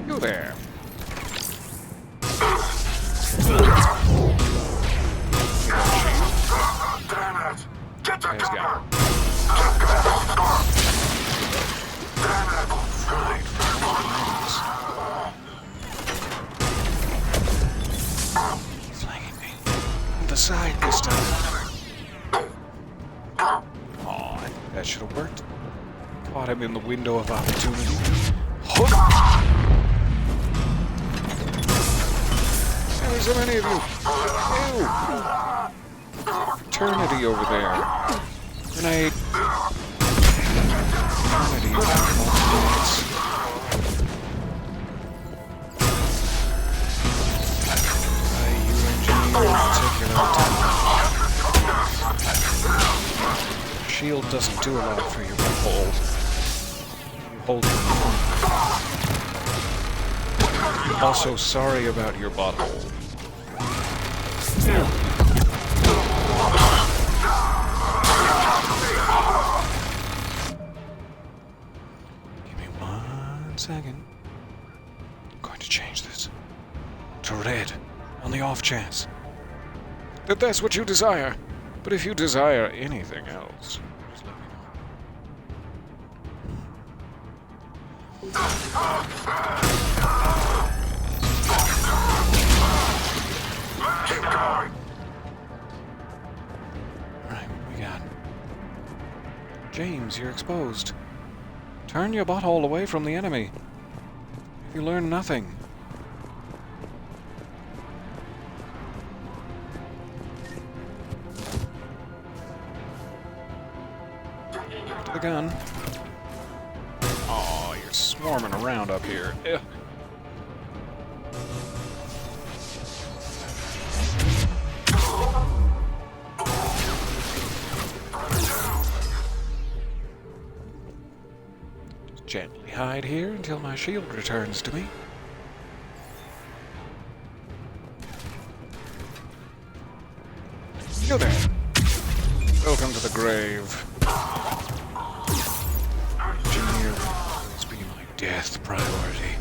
You there. Damn it! Get to cover! Flanking me. On the side this time. Aw, I think that should have worked. Caught him in the window of opportunity. Hook! There's so many of you. Ew. Eternity over there. Grenade. Eternity over multi-minutes. You engineer in particular. Shield doesn't do a lot for your hold. You hold it. Also, sorry about your butthole. Give me 1 second. I'm going to change this to red on the off chance that that's what you desire. But if you desire anything else, just let me know. Alright, what we got? James, you're exposed. Turn your butthole away from the enemy. You learn nothing. Back to the gun. They're swarming around up here. Ugh. Just gently hide here until my shield returns to me. You there. Welcome to the grave. Engineer will always be my death priority.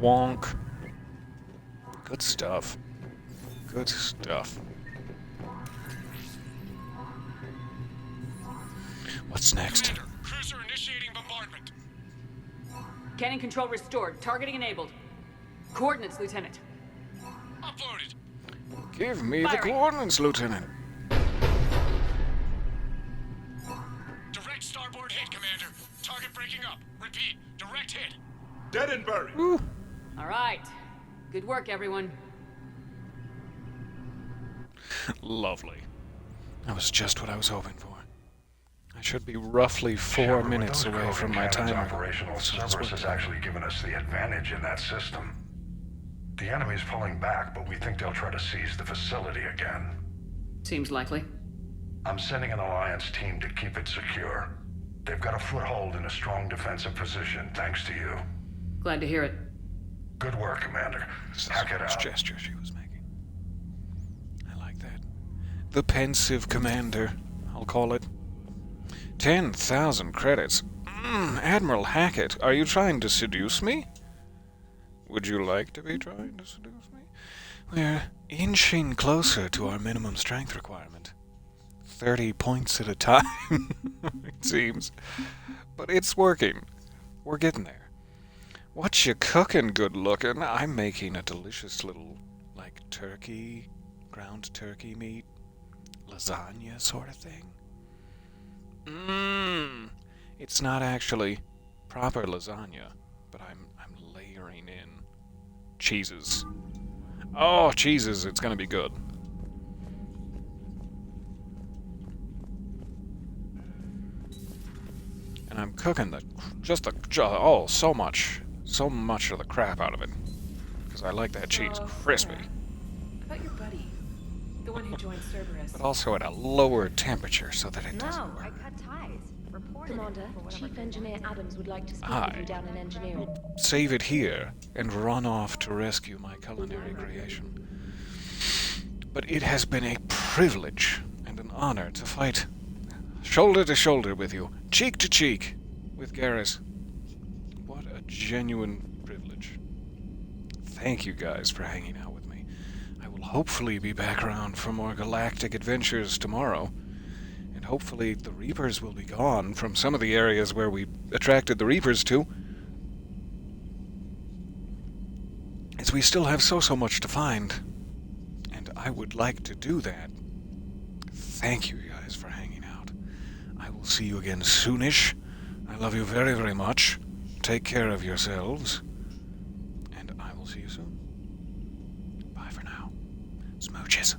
Wonk. Good stuff. Good stuff. What's next? Commander, cruiser initiating bombardment. Cannon control restored. Targeting enabled. Coordinates, Lieutenant. Uploaded. Give me the Firing. coordinates, Lieutenant. Direct starboard hit, Commander. Target breaking up. Repeat. Direct hit. Dead and buried. All right. Good work, everyone. Lovely. That was just what I was hoping for. I should be roughly 4 minutes away from my timer. Operational Cerberus has actually given us the advantage in that system. The enemy's pulling back, but we think they'll try to seize the facility again. Seems likely. I'm sending an Alliance team to keep it secure. They've got a foothold in a strong defensive position, thanks to you. Glad to hear it. Good work, Commander. Hack it out. Gesture she was making. I like that. The pensive commander, I'll call it. 10,000 credits. Admiral Hackett, are you trying to seduce me? Would you like to be trying to seduce me? We're inching closer to our minimum strength requirement. 30 points at a time, it seems. But it's working. We're getting there. What you cooking, good looking? I'm making a delicious little, like, turkey, ground turkey meat, lasagna sort of thing. It's not actually proper lasagna, but I'm layering in cheeses. Oh, cheeses, it's gonna be good. And I'm cooking so much of the crap out of it. Because I like that cheese crispy. About your buddy, the one who joined Cerberus. But also at a lower temperature so that it doesn't I burn. cut ties. Commander, Chief Engineer Adams would like to speak I with you down in engineering. Save it here and run off to rescue my culinary creation. But it has been a privilege and an honor to fight shoulder to shoulder with you, cheek to cheek with Garrus. What a genuine privilege. Thank you guys for hanging out with me. I will hopefully be back around for more galactic adventures tomorrow. And hopefully the Reapers will be gone from some of the areas where we attracted the Reapers to. As we still have so much to find. And I would like to do that. Thank you guys for hanging out. I will see you again soonish. I love you very, very much. Take care of yourselves. And I will see you soon. Bye for now. Smooches.